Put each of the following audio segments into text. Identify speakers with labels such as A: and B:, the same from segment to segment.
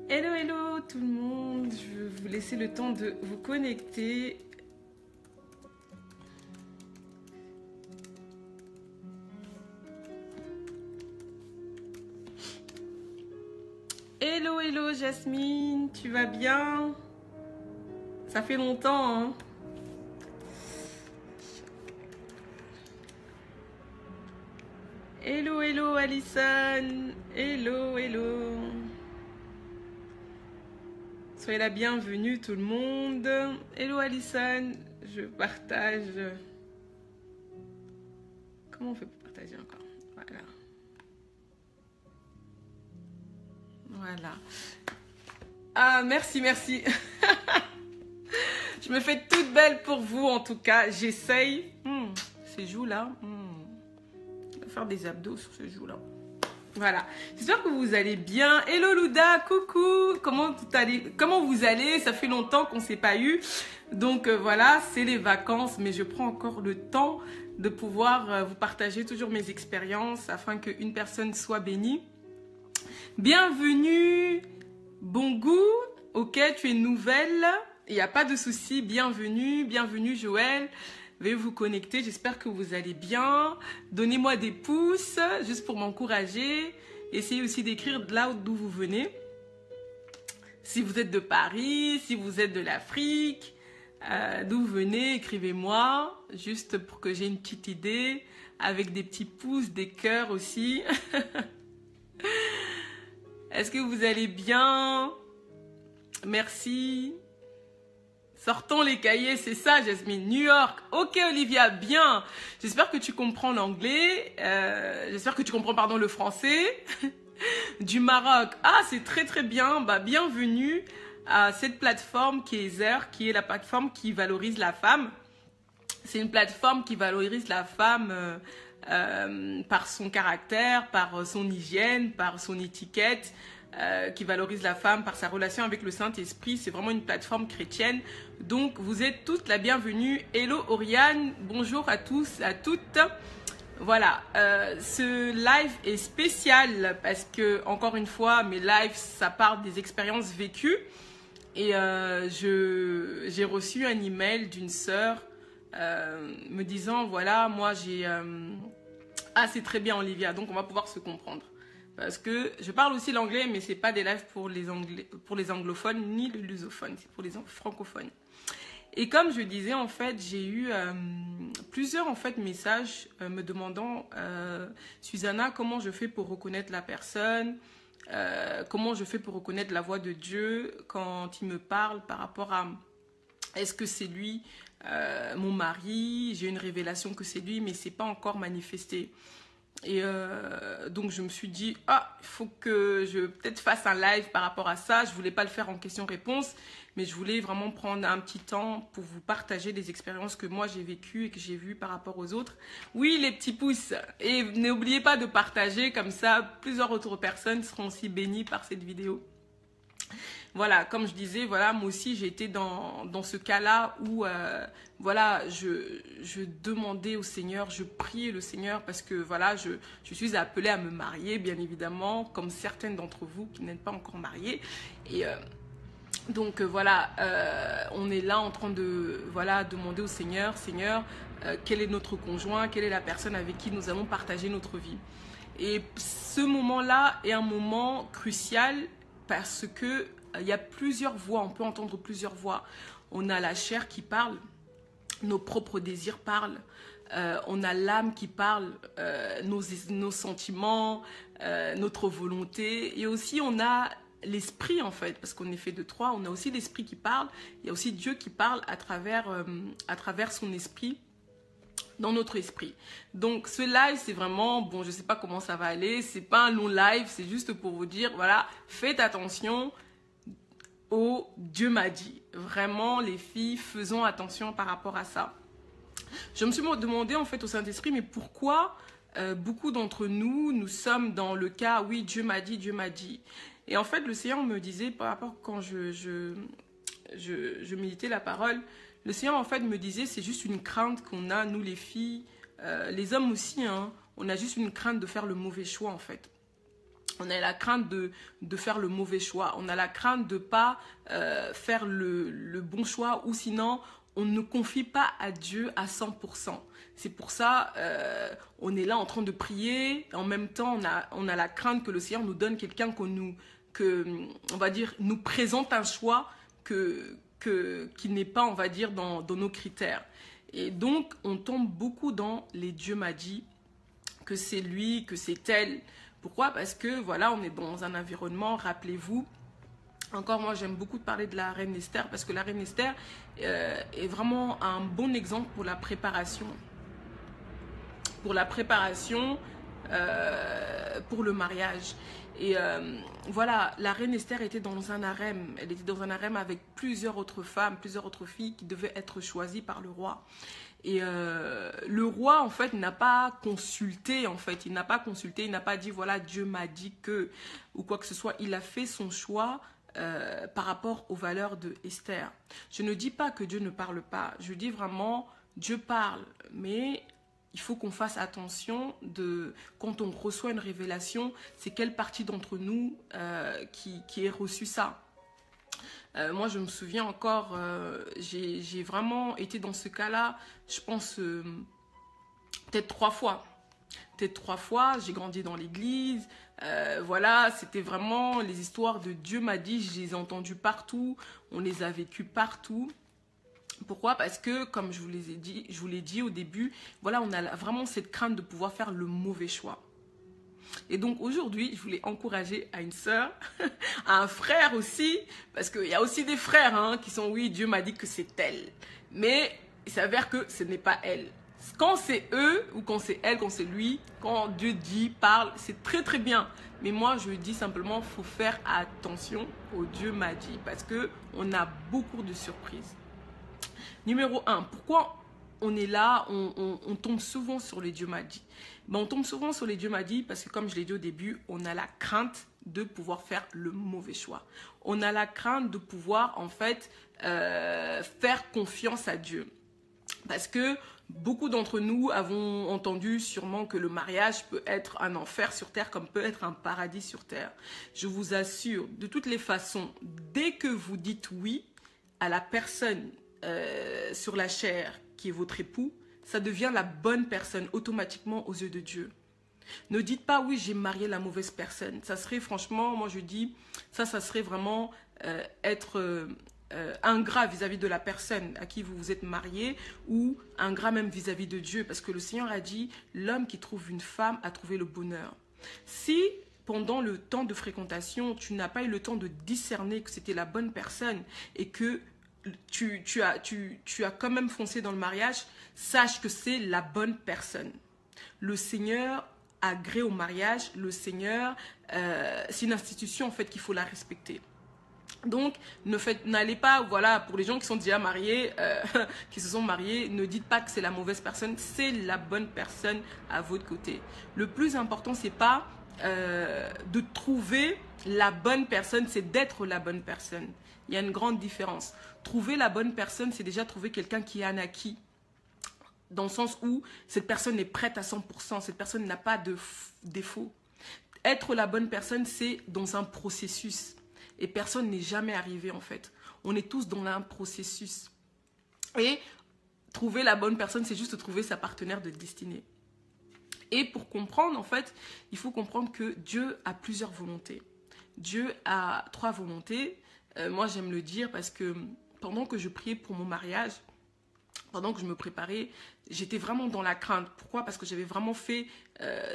A: Hello, hello tout le monde, je vais vous laisser le temps de vous connecter. Hello, hello Jasmine, tu vas bien? Ça fait longtemps, hein? Hello, hello Alison, hello, hello. Soyez la bienvenue tout le monde. Hello Alison, je partage. Comment on fait pour partager encore? Voilà. Voilà. Ah, merci, merci. Je me fais toute belle pour vous en tout cas. J'essaye. Ces joues-là. Je vais faire des abdos sur ces joues-là. Voilà, j'espère que vous allez bien. Hello Louda, coucou, comment vous allez? Ça fait longtemps qu'on ne s'est pas eu. Donc voilà, c'est les vacances, mais je prends encore le temps de pouvoir vous partager toujours mes expériences afin qu'une personne soit bénie. Bienvenue, bon goût, ok, tu es nouvelle, il n'y a pas de souci, bienvenue, bienvenue Joël. Veuillez vous connecter, j'espère que vous allez bien. Donnez-moi des pouces, juste pour m'encourager. Essayez aussi d'écrire de là d'où vous venez. Si vous êtes de Paris, si vous êtes de l'Afrique, d'où vous venez, écrivez-moi. Juste pour que j'ai une petite idée. Avec des petits pouces, des cœurs aussi. Est-ce que vous allez bien? Merci. Sortons les cahiers, c'est ça, Jasmine. New York. Ok, Olivia, bien. J'espère que tu comprends l'anglais. J'espère que tu comprends, pardon, le français. Du Maroc. Ah, c'est très, très bien. Bah, bienvenue à cette plateforme qui est Zer, qui est la plateforme qui valorise la femme. C'est une plateforme qui valorise la femme par son caractère, par son hygiène, par son étiquette. Qui valorise la femme par sa relation avec le Saint-Esprit. C'est vraiment une plateforme chrétienne. Donc, vous êtes toutes la bienvenue. Hello, Oriane. Bonjour à tous, à toutes. Voilà, ce live est spécial parce que, encore une fois, mes lives, ça part des expériences vécues. Et j'ai reçu un email d'une sœur me disant, voilà, moi j'ai... Ah, c'est très bien, Olivia, donc on va pouvoir se comprendre. Parce que je parle aussi l'anglais, mais ce n'est pas des lives pour les anglophones ni les lusophones, c'est pour les francophones. Et comme je disais, en fait, j'ai eu plusieurs messages me demandant Susanna, comment je fais pour reconnaître la personne, comment je fais pour reconnaître la voix de Dieu quand il me parle par rapport à est-ce que c'est lui, mon mari, j'ai une révélation que c'est lui, mais ce n'est pas encore manifesté. Et donc je me suis dit, ah, il faut que je peut-être fasse un live par rapport à ça. Je ne voulais pas le faire en question-réponse, mais je voulais vraiment prendre un petit temps pour vous partager des expériences que moi j'ai vécues et que j'ai vues par rapport aux autres. Oui, les petits pouces. Et n'oubliez pas de partager, comme ça plusieurs autres personnes seront aussi bénies par cette vidéo. Voilà, comme je disais, voilà, moi aussi j'ai été dans ce cas-là où voilà, je demandais au Seigneur, je priais le Seigneur parce que voilà, je suis appelée à me marier, bien évidemment, comme certaines d'entre vous qui n'êtes pas encore mariées. Et donc voilà, on est là en train de voilà, demander au Seigneur, Seigneur, quel est notre conjoint, quelle est la personne avec qui nous allons partager notre vie. Et ce moment-là est un moment crucial parce que il y a plusieurs voix, on peut entendre plusieurs voix. On a la chair qui parle, nos propres désirs parlent, on a l'âme qui parle, nos sentiments, notre volonté. Et aussi on a l'esprit en fait, parce qu'on est fait de trois, on a aussi l'esprit qui parle, il y a aussi Dieu qui parle à travers son esprit. Dans notre esprit. Donc ce live c'est vraiment, bon je sais pas comment ça va aller, c'est pas un long live, c'est juste pour vous dire, voilà, faites attention au Dieu m'a dit. Vraiment les filles, faisons attention par rapport à ça. Je me suis demandé en fait au Saint-Esprit, mais pourquoi beaucoup d'entre nous, nous sommes dans le cas, oui Dieu m'a dit, Dieu m'a dit. Et en fait le Seigneur me disait, par rapport quand je méditais la parole, le Seigneur en fait me disait, c'est juste une crainte qu'on a, nous les filles, les hommes aussi, hein, on a juste une crainte de faire le mauvais choix en fait. On a la crainte de faire le mauvais choix. On a la crainte de ne pas faire le bon choix, ou sinon, on ne confie pas à Dieu à 100%. C'est pour ça, on est là en train de prier. En même temps, on a la crainte que le Seigneur nous donne quelqu'un on va dire, nous présente un choix qui n'est pas, on va dire, dans nos critères. Et donc, on tombe beaucoup dans les Dieu m'a dit, que c'est lui, que c'est elle. Pourquoi? Parce que, voilà, on est dans un environnement, rappelez-vous. Encore, moi, j'aime beaucoup de parler de la reine Esther, parce que la reine Esther est vraiment un bon exemple pour la préparation. Pour la préparation pour le mariage. Et voilà, la reine Esther était dans un harem. Elle était dans un harem avec plusieurs autres femmes, plusieurs autres filles qui devaient être choisies par le roi. Et le roi, en fait, n'a pas consulté, en fait. Il n'a pas consulté, il n'a pas dit, voilà, Dieu m'a dit que, ou quoi que ce soit. Il a fait son choix par rapport aux valeurs de Esther. Je ne dis pas que Dieu ne parle pas. Je dis vraiment, Dieu parle, mais il faut qu'on fasse attention quand on reçoit une révélation, c'est quelle partie d'entre nous qui ait reçu ça. Moi, je me souviens encore, j'ai vraiment été dans ce cas-là, je pense, peut-être 3 fois. Peut-être 3 fois, j'ai grandi dans l'église. Voilà, c'était vraiment les histoires de Dieu m'a dit, je les ai entendues partout, on les a vécues partout. Pourquoi? Parce que, comme je vous l'ai dit au début, voilà, on a vraiment cette crainte de pouvoir faire le mauvais choix. Et donc aujourd'hui, je voulais encourager à une sœur, à un frère aussi, parce qu'il y a aussi des frères hein, qui sont, oui, Dieu m'a dit que c'est elle. Mais il s'avère que ce n'est pas elle. Quand c'est eux, ou quand c'est elle, quand c'est lui, quand Dieu dit, parle, c'est très très bien. Mais moi, je dis simplement, il faut faire attention au Dieu m'a dit, parce qu'on a beaucoup de surprises. Numéro 1, pourquoi on est là, on tombe souvent sur les Dieu m'a dit? Ben, on tombe souvent sur les Dieu m'a dit parce que, comme je l'ai dit au début, on a la crainte de pouvoir faire le mauvais choix. On a la crainte de pouvoir, en fait, faire confiance à Dieu. Parce que beaucoup d'entre nous avons entendu sûrement que le mariage peut être un enfer sur terre comme peut être un paradis sur terre. Je vous assure, de toutes les façons, dès que vous dites oui à la personne sur la chair qui est votre époux, ça devient la bonne personne automatiquement aux yeux de Dieu. Ne dites pas oui, j'ai marié la mauvaise personne. Ça serait franchement, moi je dis, ça serait vraiment être ingrat vis-à-vis de la personne à qui vous vous êtes marié, ou ingrat même vis-à-vis de Dieu, parce que le Seigneur a dit, l'homme qui trouve une femme a trouvé le bonheur. Si pendant le temps de fréquentation, tu n'as pas eu le temps de discerner que c'était la bonne personne et que tu as quand même foncé dans le mariage, sache que c'est la bonne personne. Le Seigneur agrée au mariage, le Seigneur, c'est une institution en fait qu'il faut la respecter. Donc, n'allez pas, voilà, pour les gens qui sont déjà mariés, qui se sont mariés, ne dites pas que c'est la mauvaise personne, c'est la bonne personne à votre côté. Le plus important, c'est pas de trouver la bonne personne, c'est d'être la bonne personne. Il y a une grande différence. Trouver la bonne personne, c'est déjà trouver quelqu'un qui est un acquis. Dans le sens où cette personne est prête à 100%, cette personne n'a pas de défaut. Être la bonne personne, c'est dans un processus. Et personne n'est jamais arrivé en fait. On est tous dans un processus. Et trouver la bonne personne, c'est juste trouver sa partenaire de destinée. Et pour comprendre, en fait, il faut comprendre que Dieu a plusieurs volontés. Dieu a 3 volontés. Moi, j'aime le dire parce que pendant que je priais pour mon mariage, pendant que je me préparais, j'étais vraiment dans la crainte. Pourquoi? Parce que j'avais vraiment fait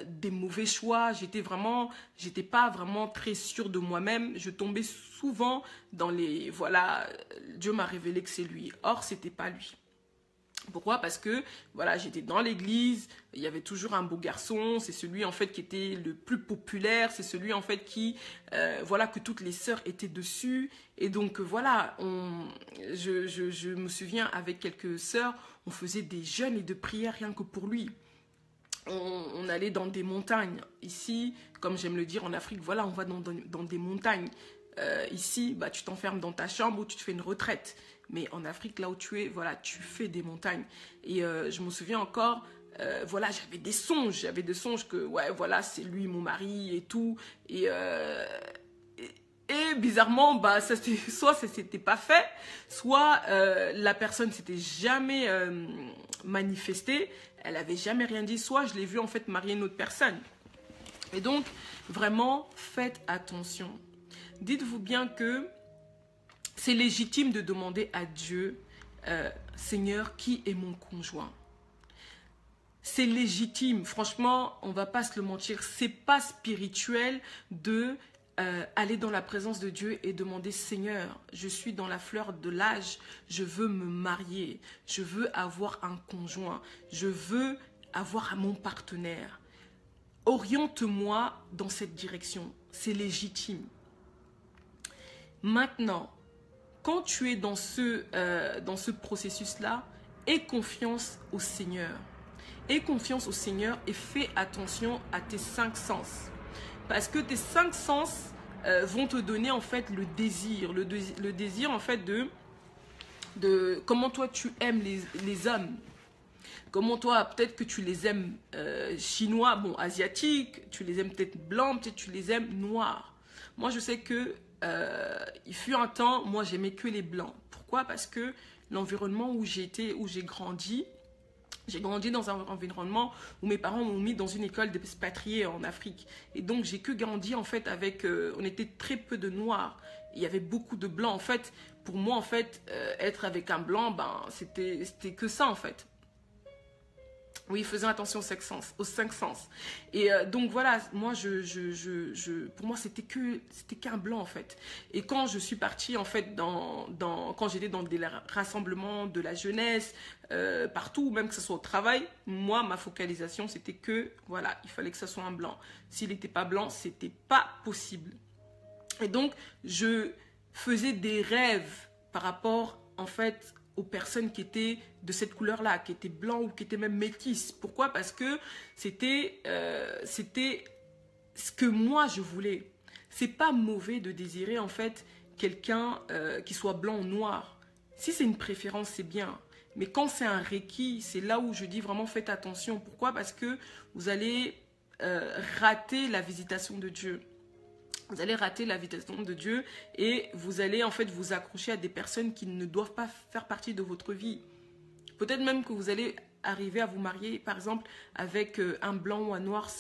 A: des mauvais choix. J'étais pas vraiment très sûre de moi-même. Je tombais souvent dans les... Voilà, Dieu m'a révélé que c'est lui. Or, c'était pas lui. Pourquoi? Parce que voilà, j'étais dans l'église, il y avait toujours un beau garçon, c'est celui en fait qui était le plus populaire, c'est celui en fait qui, voilà, que toutes les sœurs étaient dessus. Et donc voilà, je me souviens avec quelques sœurs, on faisait des jeûnes et de prières rien que pour lui. On allait dans des montagnes. Ici, comme j'aime le dire en Afrique, voilà, on va dans des montagnes. Ici, bah, tu t'enfermes dans ta chambre ou tu te fais une retraite. Mais en Afrique, là où tu es, voilà, tu fais des montagnes. Et je me souviens encore, voilà, j'avais des songes que, ouais, voilà, c'est lui mon mari et tout. Et bizarrement, bah, soit ça s'était pas fait, soit la personne s'était jamais manifestée, elle avait jamais rien dit, soit je l'ai vu en fait marier une autre personne. Et donc, vraiment, faites attention. Dites-vous bien que c'est légitime de demander à Dieu, Seigneur, qui est mon conjoint? C'est légitime, franchement, on va pas se le mentir, c'est pas spirituel de aller dans la présence de Dieu et demander, Seigneur, je suis dans la fleur de l'âge, je veux me marier, je veux avoir un conjoint, je veux avoir mon partenaire. Oriente-moi dans cette direction, c'est légitime. Maintenant, quand tu es dans ce processus-là, aie confiance au Seigneur. Aie confiance au Seigneur et fais attention à tes 5 sens. Parce que tes 5 sens vont te donner en fait le désir. Le désir en fait de comment toi tu aimes les hommes. Comment toi, peut-être que tu les aimes chinois, bon, asiatiques, tu les aimes peut-être blancs, peut-être tu les aimes noirs. Moi, je sais que il fut un temps, moi, j'aimais que les blancs. Pourquoi? Parce que l'environnement où j'ai grandi dans un environnement où mes parents m'ont mis dans une école d'expatriés en Afrique. Et donc, j'ai que grandi, en fait, avec... on était très peu de noirs. Il y avait beaucoup de blancs. En fait, pour moi, en fait, être avec un blanc, ben, c'était que ça, en fait. Oui, faisons attention aux 5 sens. Et donc voilà, moi, pour moi, c'était qu'un blanc en fait. Et quand je suis partie en fait, quand j'étais dans des rassemblements de la jeunesse, partout, même que ce soit au travail, moi, ma focalisation, c'était que, voilà, il fallait que ce soit un blanc. S'il n'était pas blanc, c'était pas possible. Et donc, je faisais des rêves par rapport, en fait, aux personnes qui étaient de cette couleur-là, qui étaient blancs ou qui étaient même métisses. Pourquoi? Parce que c'était ce que moi je voulais. C'est pas mauvais de désirer en fait quelqu'un qui soit blanc ou noir. Si c'est une préférence, c'est bien. Mais quand c'est un requis, c'est là où je dis vraiment faites attention. Pourquoi? Parce que vous allez rater la visitation de Dieu. Vous allez rater la visitation de Dieu et vous allez en fait vous accrocher à des personnes qui ne doivent pas faire partie de votre vie. Peut-être même que vous allez arriver à vous marier, par exemple, avec un blanc ou un noir,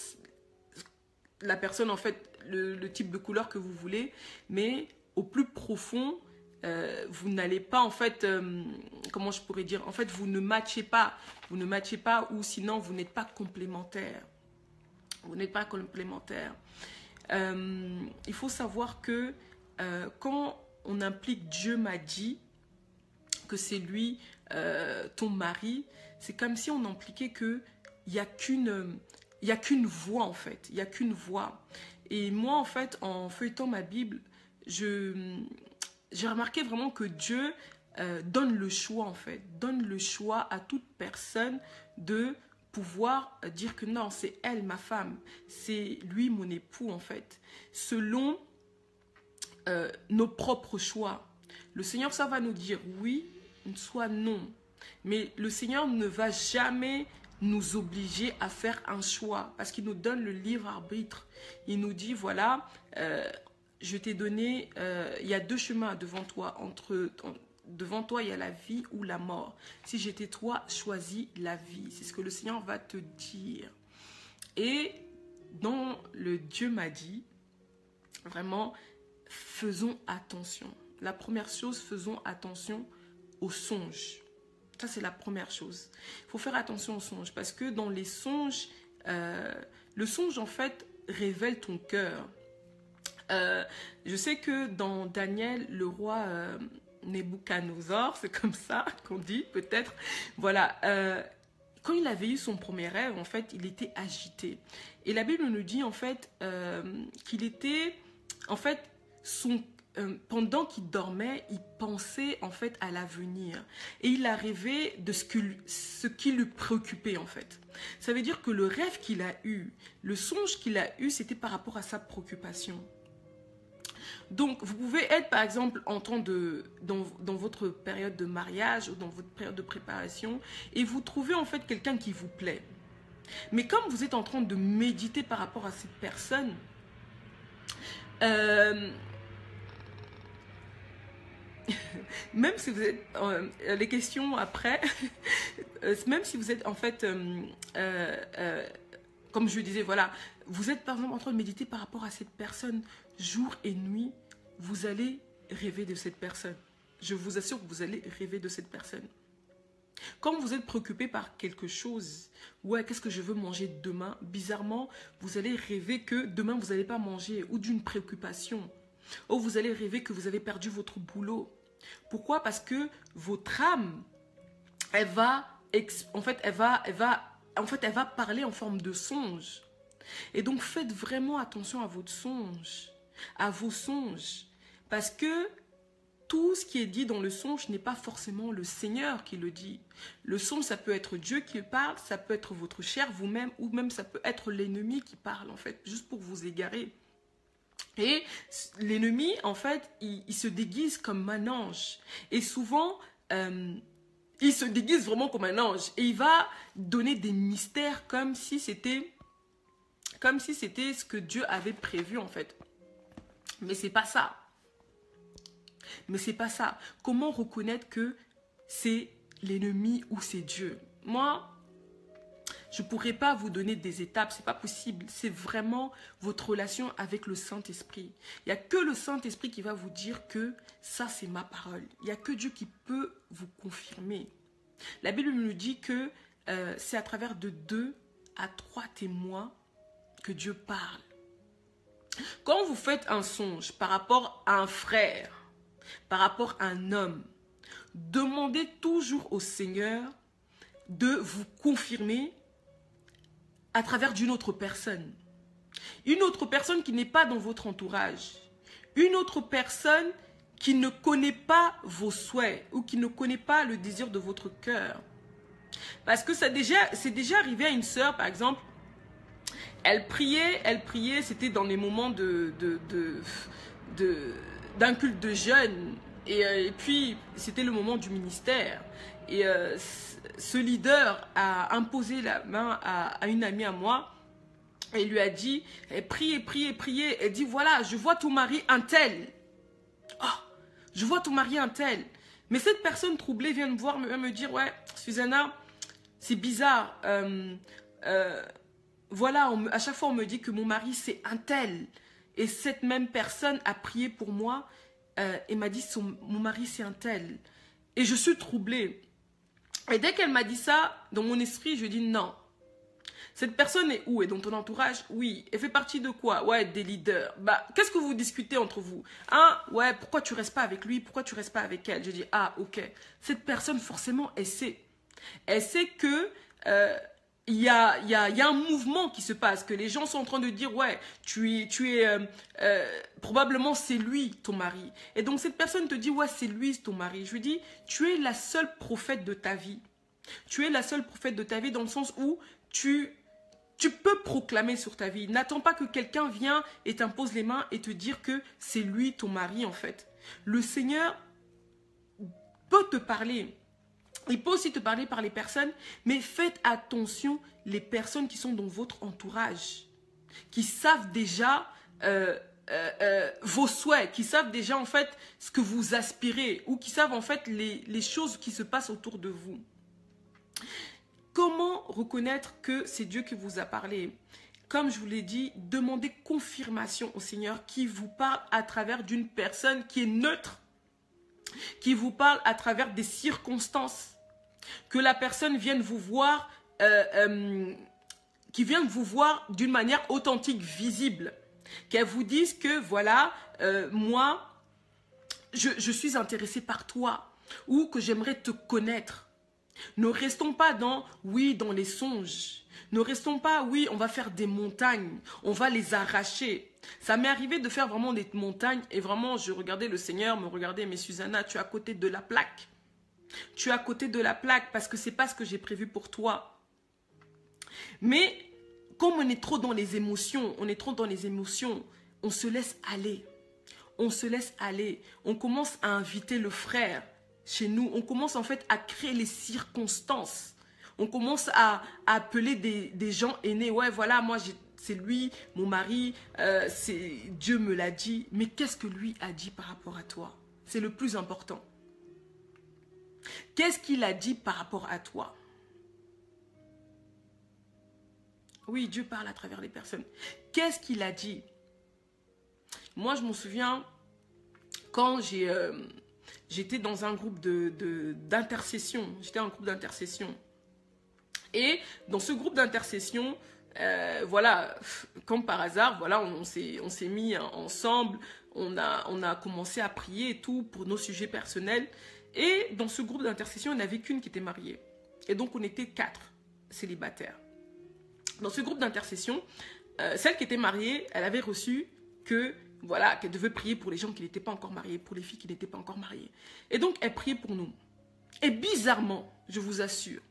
A: la personne en fait, le type de couleur que vous voulez, mais au plus profond, vous n'allez pas en fait, comment je pourrais dire, en fait vous ne matchez pas, ou sinon vous n'êtes pas complémentaires. Vous n'êtes pas complémentaires. Il faut savoir que quand on implique Dieu m'a dit que c'est lui ton mari, c'est comme si on impliquait qu'il n'y a qu'une voix en fait, il n'y a qu'une voix. Et moi en fait, en feuilletant ma Bible, j'ai remarqué vraiment que Dieu donne le choix en fait, donne le choix à toute personne de pouvoir dire que non, c'est elle ma femme, c'est lui mon époux en fait, selon nos propres choix. Le Seigneur, ça va nous dire oui, soit non, mais le Seigneur ne va jamais nous obliger à faire un choix parce qu'il nous donne le libre arbitre. Il nous dit voilà, je t'ai donné, il y a 2 chemins devant toi, devant toi, il y a la vie ou la mort. Si j'étais toi, choisis la vie. C'est ce que le Seigneur va te dire. Et dans le Dieu m'a dit, vraiment, faisons attention. La première chose, faisons attention aux songes. Ça, c'est la première chose. Il faut faire attention aux songes parce que dans les songes, le songe, en fait, révèle ton cœur. Je sais que dans Daniel, le roi... Nebuchadnezzar, c'est comme ça qu'on dit peut-être. Voilà, quand il avait eu son premier rêve, en fait, il était agité. Et la Bible nous dit en fait qu'il était, en fait, pendant qu'il dormait, il pensait en fait à l'avenir. Et il a rêvé de ce qui lui préoccupait en fait. Ça veut dire que le rêve qu'il a eu, le songe qu'il a eu, c'était par rapport à sa préoccupation. Donc, vous pouvez être, par exemple, dans votre période de mariage ou dans votre période de préparation et vous trouvez en fait quelqu'un qui vous plaît. Mais comme vous êtes en train de méditer par rapport à cette personne, même si vous êtes, les questions après, même si vous êtes en fait, comme je le disais, voilà, vous êtes par exemple en train de méditer par rapport à cette personne, jour et nuit, vous allez rêver de cette personne. Je vous assure que vous allez rêver de cette personne. Quand vous êtes préoccupé par quelque chose, ouais, qu'est-ce que je veux manger demain? Bizarrement, vous allez rêver que demain, vous n'allez pas manger, ou d'une préoccupation. Ou vous allez rêver que vous avez perdu votre boulot. Pourquoi? Parce que votre âme, elle va parler en forme de songe. Et donc, faites vraiment attention à votre songe, à vos songes. Parce que tout ce qui est dit dans le songe n'est pas forcément le Seigneur qui le dit. Le songe, ça peut être Dieu qui parle, ça peut être votre chair, vous-même, ou même ça peut être l'ennemi qui parle, en fait, juste pour vous égarer. Et l'ennemi, en fait, il se déguise comme un ange. Et souvent, il se déguise vraiment comme un ange. Et il va donner des mystères comme si c'était ce que Dieu avait prévu, en fait. Mais c'est pas ça. Mais c'est pas ça. Comment reconnaître que c'est l'ennemi ou c'est Dieu? Moi, je ne pourrais pas vous donner des étapes, c'est pas possible. C'est vraiment votre relation avec le Saint-Esprit. Il n'y a que le Saint-Esprit qui va vous dire que ça, c'est ma parole. Il n'y a que Dieu qui peut vous confirmer. La Bible nous dit que c'est à travers de 2 à 3 témoins que Dieu parle. Quand vous faites un songe par rapport à un frère, par rapport à un homme, demandez toujours au Seigneur de vous confirmer à travers d'une autre personne. Une autre personne qui n'est pas dans votre entourage. Une autre personne qui ne connaît pas vos souhaits ou qui ne connaît pas le désir de votre cœur. Parce que c'est déjà arrivé à une sœur, par exemple, elle priait, c'était dans les moments d'un culte de jeûne. Et puis, c'était le moment du ministère. Et ce leader a imposé la main à une amie à moi. Et lui a dit, priez. Elle dit, voilà, je vois ton mari un tel. Oh, je vois ton mari un tel. Mais cette personne troublée vient me voir, me dire, ouais, Susanna, c'est bizarre. Voilà, à chaque fois on me dit que mon mari c'est un tel. Et cette même personne a prié pour moi et m'a dit mon mari c'est un tel. Et je suis troublée. Et dès qu'elle m'a dit ça, dans mon esprit, je dis non. Cette personne est où? Et dans ton entourage? Oui. Elle fait partie de quoi? Ouais, des leaders. Bah, qu'est-ce que vous discutez entre vous? Hein? Ouais, pourquoi tu restes pas avec lui? Pourquoi tu restes pas avec elle? Je dis, ah, ok. Cette personne, forcément, elle sait. Elle sait que il y a un mouvement qui se passe, que les gens sont en train de dire, ouais, probablement c'est lui ton mari. Et donc cette personne te dit, ouais, c'est lui ton mari. Je lui dis, tu es la seule prophète de ta vie. Tu es la seule prophète de ta vie dans le sens où tu peux proclamer sur ta vie. N'attends pas que quelqu'un vienne et t'impose les mains et te dire que c'est lui ton mari en fait. Le Seigneur peut te parler. Il peut aussi te parler par les personnes, mais faites attention les personnes qui sont dans votre entourage, qui savent déjà vos souhaits, qui savent déjà en fait ce que vous aspirez ou qui savent en fait les choses qui se passent autour de vous. Comment reconnaître que c'est Dieu qui vous a parlé? Comme je vous l'ai dit, demandez confirmation au Seigneur qui vous parle à travers d'une personne qui est neutre, qui vous parle à travers des circonstances. Que la personne vienne vous voir, qui vienne vous voir d'une manière authentique, visible. Qu'elle vous dise que voilà, moi, je suis intéressée par toi ou que j'aimerais te connaître. Ne restons pas dans les songes. Ne restons pas, oui, on va faire des montagnes, on va les arracher. Ça m'est arrivé de faire vraiment des montagnes et vraiment, je regardais le Seigneur me regarder, mais Susanna, tu es à côté de la plaque. Tu es à côté de la plaque parce que ce n'est pas ce que j'ai prévu pour toi. Mais comme on est trop dans les émotions, on se laisse aller. On se laisse aller. On commence à inviter le frère chez nous. On commence en fait à créer les circonstances. On commence à appeler des gens aînés. Ouais, voilà, moi, c'est lui, mon mari, Dieu me l'a dit. Mais qu'est-ce que lui a dit par rapport à toi? C'est le plus important. Qu'est-ce qu'il a dit par rapport à toi? Oui, Dieu parle à travers les personnes. Qu'est-ce qu'il a dit? Moi, je me souviens, quand j'étais dans un groupe d'intercession. J'étais en groupe d'intercession. Et dans ce groupe d'intercession, voilà, comme par hasard, voilà, on s'est mis ensemble. On a commencé à prier et tout pour nos sujets personnels. Et dans ce groupe d'intercession, il n'y en avait qu'une qui était mariée. Et donc, on était 4 célibataires. Dans ce groupe d'intercession, celle qui était mariée, elle avait reçu que, voilà, qu'elle devait prier pour les gens qui n'étaient pas encore mariés, pour les filles qui n'étaient pas encore mariées. Et donc, elle priait pour nous. Et bizarrement, je vous assure,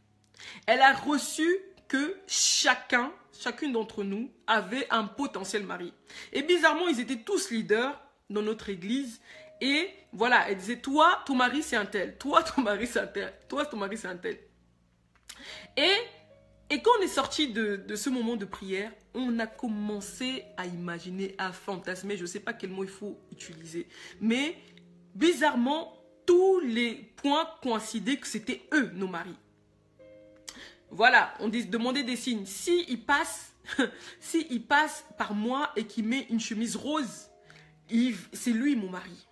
A: elle a reçu que chacune d'entre nous avait un potentiel mari. Et bizarrement, ils étaient tous leaders dans notre église. Et voilà, elle disait, toi, ton mari, c'est un tel. Toi, ton mari, c'est un tel. Toi, ton mari, c'est un tel. Et quand on est sorti de ce moment de prière, on a commencé à imaginer, à fantasmer, je ne sais pas quel mot il faut utiliser, mais bizarrement, tous les points coïncidaient que c'était eux, nos maris. Voilà, on demandait des signes. S'il passe par moi et qu'il met une chemise rose, c'est lui mon mari.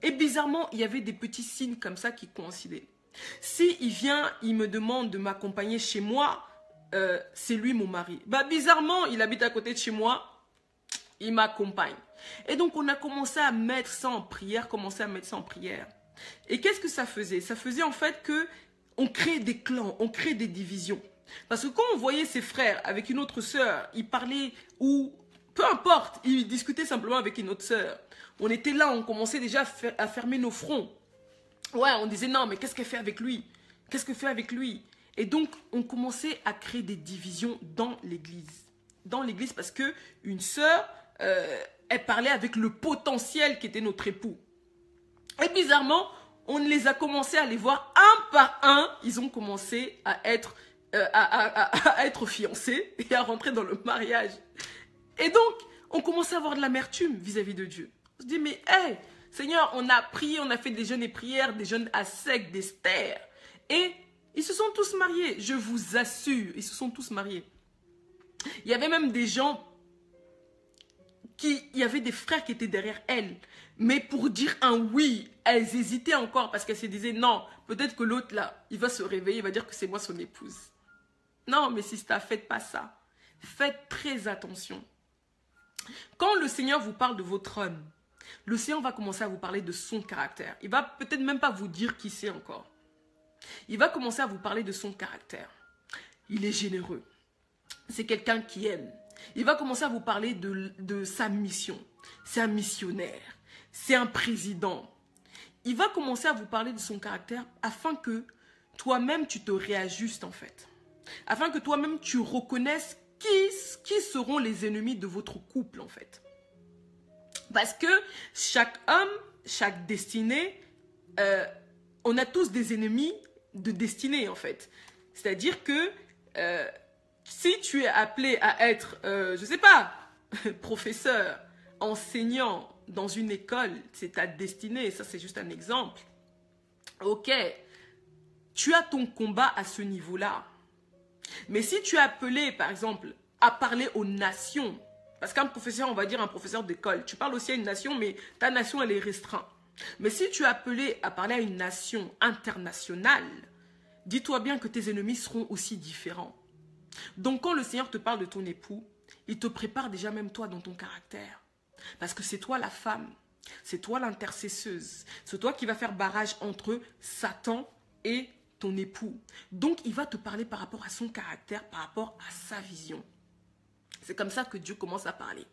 A: Et bizarrement, il y avait des petits signes comme ça qui coïncidaient. S'il vient, il me demande de m'accompagner chez moi, c'est lui mon mari. Bah, bizarrement, il habite à côté de chez moi, il m'accompagne. Et donc, on a commencé à mettre ça en prière, Et qu'est-ce que ça faisait? Ça faisait en fait que on crée des clans, on crée des divisions. Parce que quand on voyait ses frères avec une autre sœur, ils parlaient ou peu importe, ils discutaient simplement avec une autre sœur. On était là, on commençait déjà à fermer nos fronts. Ouais, on disait non, mais qu'est-ce qu'elle fait avec lui? Qu'est-ce qu'elle fait avec lui? Et donc, on commençait à créer des divisions dans l'église. Dans l'église parce qu'une sœur, elle parlait avec le potentiel qui était notre époux. Et bizarrement, on les a commencé à les voir un par un. Ils ont commencé à être fiancés et à rentrer dans le mariage. Et donc, on commençait à avoir de l'amertume vis-à-vis de Dieu. On se dit, mais hey, Seigneur, on a prié, on a fait des jeûnes et prières, des jeûnes à sec, d'Esther. Et ils se sont tous mariés, je vous assure, ils se sont tous mariés. Il y avait même des gens il y avait des frères qui étaient derrière elles. Mais pour dire un oui, elles hésitaient encore parce qu'elles se disaient non, peut-être que l'autre là, il va se réveiller, il va dire que c'est moi son épouse. Non, mais sister, faites pas ça. Faites très attention. Quand le Seigneur vous parle de votre homme, le Seigneur va commencer à vous parler de son caractère. Il va peut-être même pas vous dire qui c'est encore. Il va commencer à vous parler de son caractère. Il est généreux. C'est quelqu'un qui aime. Il va commencer à vous parler de sa mission. C'est un missionnaire. C'est un président. Il va commencer à vous parler de son caractère afin que toi-même tu te réajustes en fait. Afin que toi-même tu reconnaisses qui seront les ennemis de votre couple en fait. Parce que chaque homme, chaque destinée, on a tous des ennemis de destinée en fait. C'est-à-dire que si tu es appelé à être, je ne sais pas, professeur, enseignant dans une école, c'est ta destinée, ça c'est juste un exemple. Ok, tu as ton combat à ce niveau-là. Mais si tu es appelé, par exemple, à parler aux nations, parce qu'un professeur, on va dire un professeur d'école, tu parles aussi à une nation, mais ta nation, elle est restreinte. Mais si tu es appelé à parler à une nation internationale, dis-toi bien que tes ennemis seront aussi différents. Donc quand le Seigneur te parle de ton époux, il te prépare déjà même toi dans ton caractère. Parce que c'est toi la femme, c'est toi l'intercesseuse, c'est toi qui va faire barrage entre Satan et ton époux. Donc il va te parler par rapport à son caractère, par rapport à sa vision. C'est comme ça que Dieu commence à parler.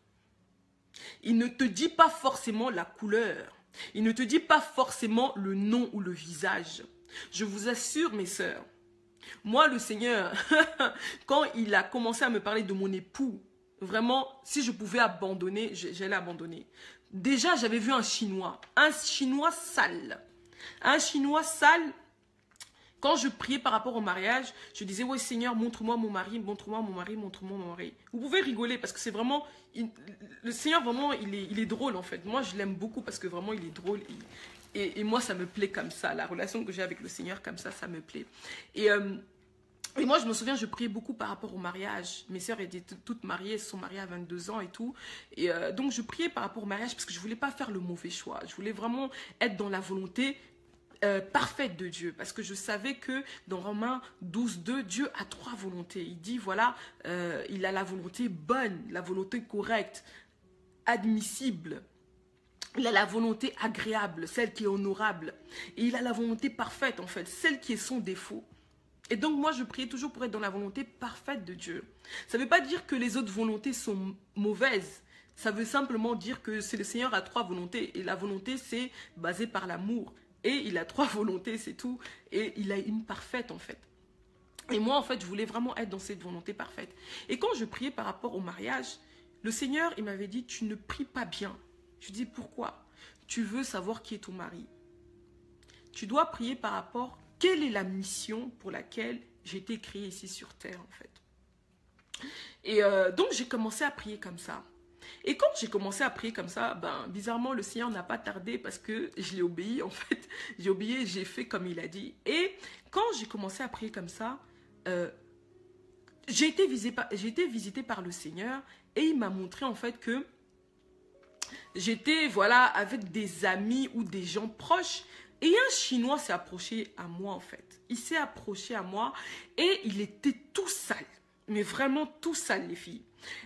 A: Il ne te dit pas forcément la couleur, il ne te dit pas forcément le nom ou le visage. Je vous assure mes sœurs, moi le Seigneur, quand il a commencé à me parler de mon époux, vraiment, si je pouvais abandonner, j'allais abandonner. Déjà, j'avais vu un Chinois sale. Un Chinois sale Quand je priais par rapport au mariage, je disais, ouais Seigneur, montre-moi mon mari, montre-moi mon mari, montre-moi mon mari. Vous pouvez rigoler parce que c'est vraiment, le Seigneur vraiment, il est drôle en fait. Moi, je l'aime beaucoup parce que vraiment, il est drôle. Et moi, ça me plaît comme ça. La relation que j'ai avec le Seigneur, comme ça me plaît. Et moi, je me souviens, je priais beaucoup par rapport au mariage. Mes sœurs étaient toutes mariées, elles se sont mariées à 22 ans et tout. Et donc, je priais par rapport au mariage parce que je ne voulais pas faire le mauvais choix. Je voulais vraiment être dans la volonté parfaite de Dieu. Parce que je savais que dans Romains 12:2, Dieu a 3 volontés. Il dit, voilà, il a la volonté bonne, la volonté correcte, admissible. Il a la volonté agréable, celle qui est honorable. Et il a la volonté parfaite, en fait, celle qui est sans défaut. Et donc, moi, je priais toujours pour être dans la volonté parfaite de Dieu. Ça ne veut pas dire que les autres volontés sont mauvaises. Ça veut simplement dire que c'est le Seigneur a 3 volontés. Et la volonté, c'est basé par l'amour. Et il a 3 volontés, c'est tout. Et il a une parfaite, en fait. Et moi, en fait, je voulais vraiment être dans cette volonté parfaite. Et quand je priais par rapport au mariage, le Seigneur, il m'avait dit, tu ne pries pas bien. Je dis, pourquoi? Tu veux savoir qui est ton mari. Tu dois prier par rapport, quelle est la mission pour laquelle j'ai été créée ici sur terre, en fait. Et donc, j'ai commencé à prier comme ça. Et quand j'ai commencé à prier comme ça, ben, bizarrement, le Seigneur n'a pas tardé parce que je l'ai obéi, en fait. J'ai obéi, j'ai fait comme il a dit. Et quand j'ai commencé à prier comme ça, j'ai été visitée par le Seigneur et il m'a montré, en fait, que j'étais, voilà, avec des amis ou des gens proches. Et un Chinois s'est approché à moi, en fait. Il s'est approché à moi et il était tout sale. Mais vraiment tout sale, les filles.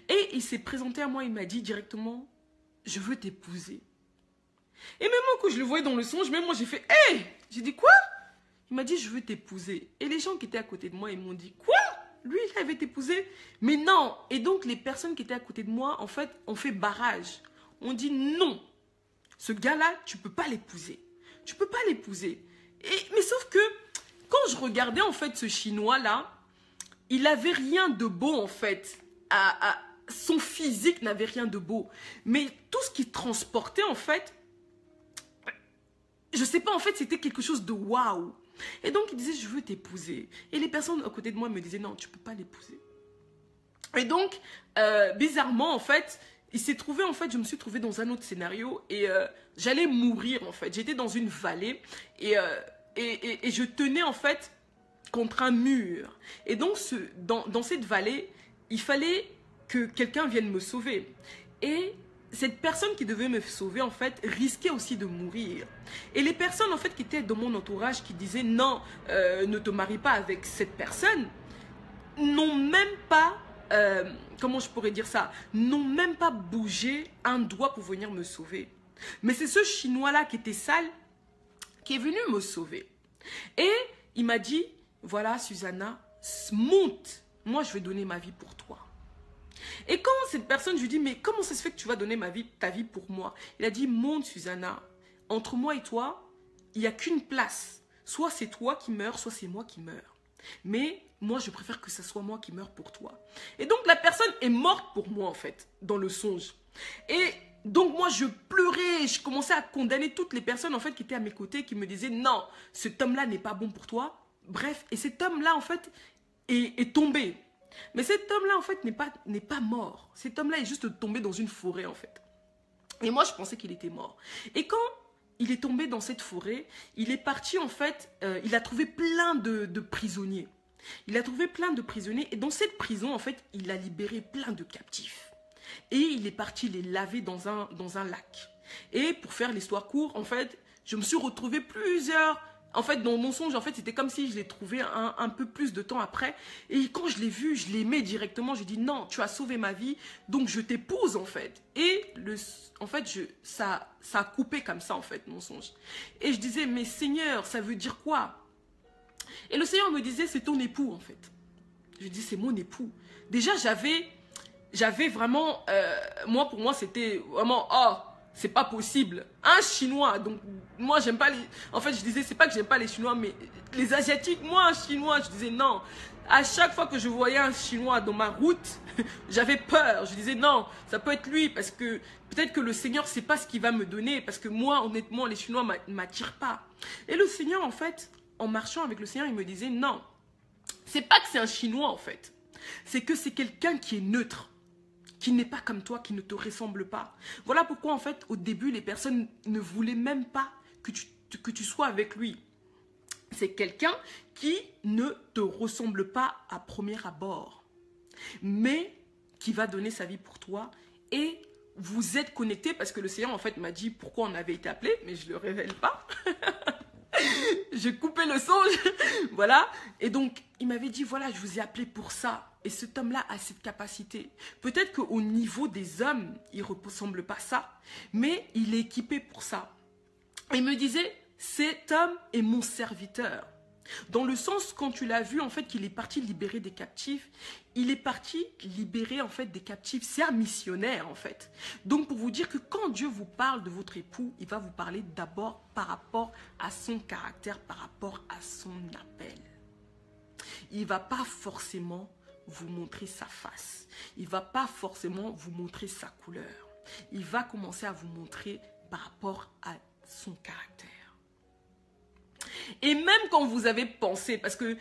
A: Et il s'est présenté à moi, il m'a dit directement, je veux t'épouser. Et même moi, quand je le voyais dans le songe, même moi, j'ai fait, hé, j'ai dit quoi? Il m'a dit, je veux t'épouser. Et les gens qui étaient à côté de moi, ils m'ont dit, quoi? Lui, il avait t'épouser? Mais non. Et donc, les personnes qui étaient à côté de moi, en fait, ont fait barrage. On dit, non, ce gars-là, tu ne peux pas l'épouser. Tu ne peux pas l'épouser. Mais sauf que, quand je regardais, en fait, ce Chinois-là, il n'avait rien de beau, en fait. Son physique n'avait rien de beau. Mais tout ce qu'il transportait, en fait, je ne sais pas, en fait, c'était quelque chose de waouh. Et donc, il disait, je veux t'épouser. Et les personnes à côté de moi me disaient, non, tu ne peux pas l'épouser. Et donc, bizarrement, en fait, il s'est trouvé, en fait, je me suis trouvée dans un autre scénario et j'allais mourir, en fait. J'étais dans une vallée et je tenais, en fait, contre un mur. Et donc, dans cette vallée, il fallait que quelqu'un vienne me sauver. Et cette personne qui devait me sauver, en fait, risquait aussi de mourir. Et les personnes, en fait, qui étaient dans mon entourage, qui disaient, non, ne te marie pas avec cette personne, n'ont même pas, comment je pourrais dire ça, n'ont même pas bougé un doigt pour venir me sauver. Mais c'est ce Chinois-là qui était sale, qui est venu me sauver. Et il m'a dit, voilà, Susanna, monte. Moi, je vais donner ma vie pour toi. Et quand cette personne, je lui dis, mais comment ça se fait que tu vas donner ta vie pour moi? Il a dit, monte, Susanna. Entre moi et toi, il n'y a qu'une place. Soit c'est toi qui meurs, soit c'est moi qui meurs. Mais moi, je préfère que ce soit moi qui meure pour toi. Et donc, la personne est morte pour moi, en fait, dans le songe. Et donc, moi, je pleurais. Je commençais à condamner toutes les personnes, en fait, qui étaient à mes côtés, qui me disaient, non, cet homme-là n'est pas bon pour toi. Bref, et cet homme-là, en fait, est tombé. Mais cet homme-là, en fait, n'est pas mort. Cet homme-là est juste tombé dans une forêt, en fait. Et moi, je pensais qu'il était mort. Et quand il est tombé dans cette forêt, il est parti, en fait, il a trouvé plein de prisonniers. Il a trouvé plein de prisonniers. Et dans cette prison, en fait, il a libéré plein de captifs. Et il est parti les laver dans un lac. Et pour faire l'histoire courte, en fait, je me suis retrouvée plusieurs... En fait, dans mon songe, en fait, c'était comme si je l'ai trouvé un peu plus de temps après. Et quand je l'ai vu, je l'ai aimé directement. J'ai dit, non, tu as sauvé ma vie, donc je t'épouse, en fait. Et en fait, ça a coupé comme ça, en fait, mon songe. Et je disais, mais Seigneur, ça veut dire quoi? Et le Seigneur me disait, c'est ton époux, en fait. Je dis, c'est mon époux. Déjà, j'avais vraiment... moi, pour moi, c'était vraiment... Oh, c'est pas possible. Un Chinois, donc moi j'aime pas les... En fait je disais, c'est pas que j'aime pas les Chinois, mais les Asiatiques, moi un Chinois, je disais non. À chaque fois que je voyais un Chinois dans ma route, j'avais peur. Je disais non, ça peut être lui, parce que peut-être que le Seigneur sait pas ce qu'il va me donner, parce que moi honnêtement les Chinois ne m'attirent pas. Et le Seigneur en fait en marchant avec le Seigneur, il me disait, non, c'est pas que c'est un Chinois en fait. C'est que c'est quelqu'un qui est neutre, qui n'est pas comme toi, qui ne te ressemble pas. Voilà pourquoi en fait, au début, les personnes ne voulaient même pas que tu sois avec lui. C'est quelqu'un qui ne te ressemble pas à premier abord, mais qui va donner sa vie pour toi et vous êtes connectés parce que le Seigneur en fait m'a dit pourquoi on avait été appelés, mais je ne le révèle pas. J'ai coupé le son, voilà. Et donc, il m'avait dit, voilà, je vous ai appelé pour ça. Et cet homme-là a cette capacité. Peut-être qu'au niveau des hommes, il ne ressemble pas à ça, mais il est équipé pour ça. Et il me disait, cet homme est mon serviteur. Dans le sens, quand tu l'as vu, en fait, qu'il est parti libérer des captifs, il est parti libérer, en fait, des captifs. C'est un missionnaire, en fait. Donc, pour vous dire que quand Dieu vous parle de votre époux, il va vous parler d'abord par rapport à son caractère, par rapport à son appel. Il ne va pas forcément vous montrer sa face. Il ne va pas forcément vous montrer sa couleur. Il va commencer à vous montrer par rapport à son caractère. Et même quand vous avez pensé, parce que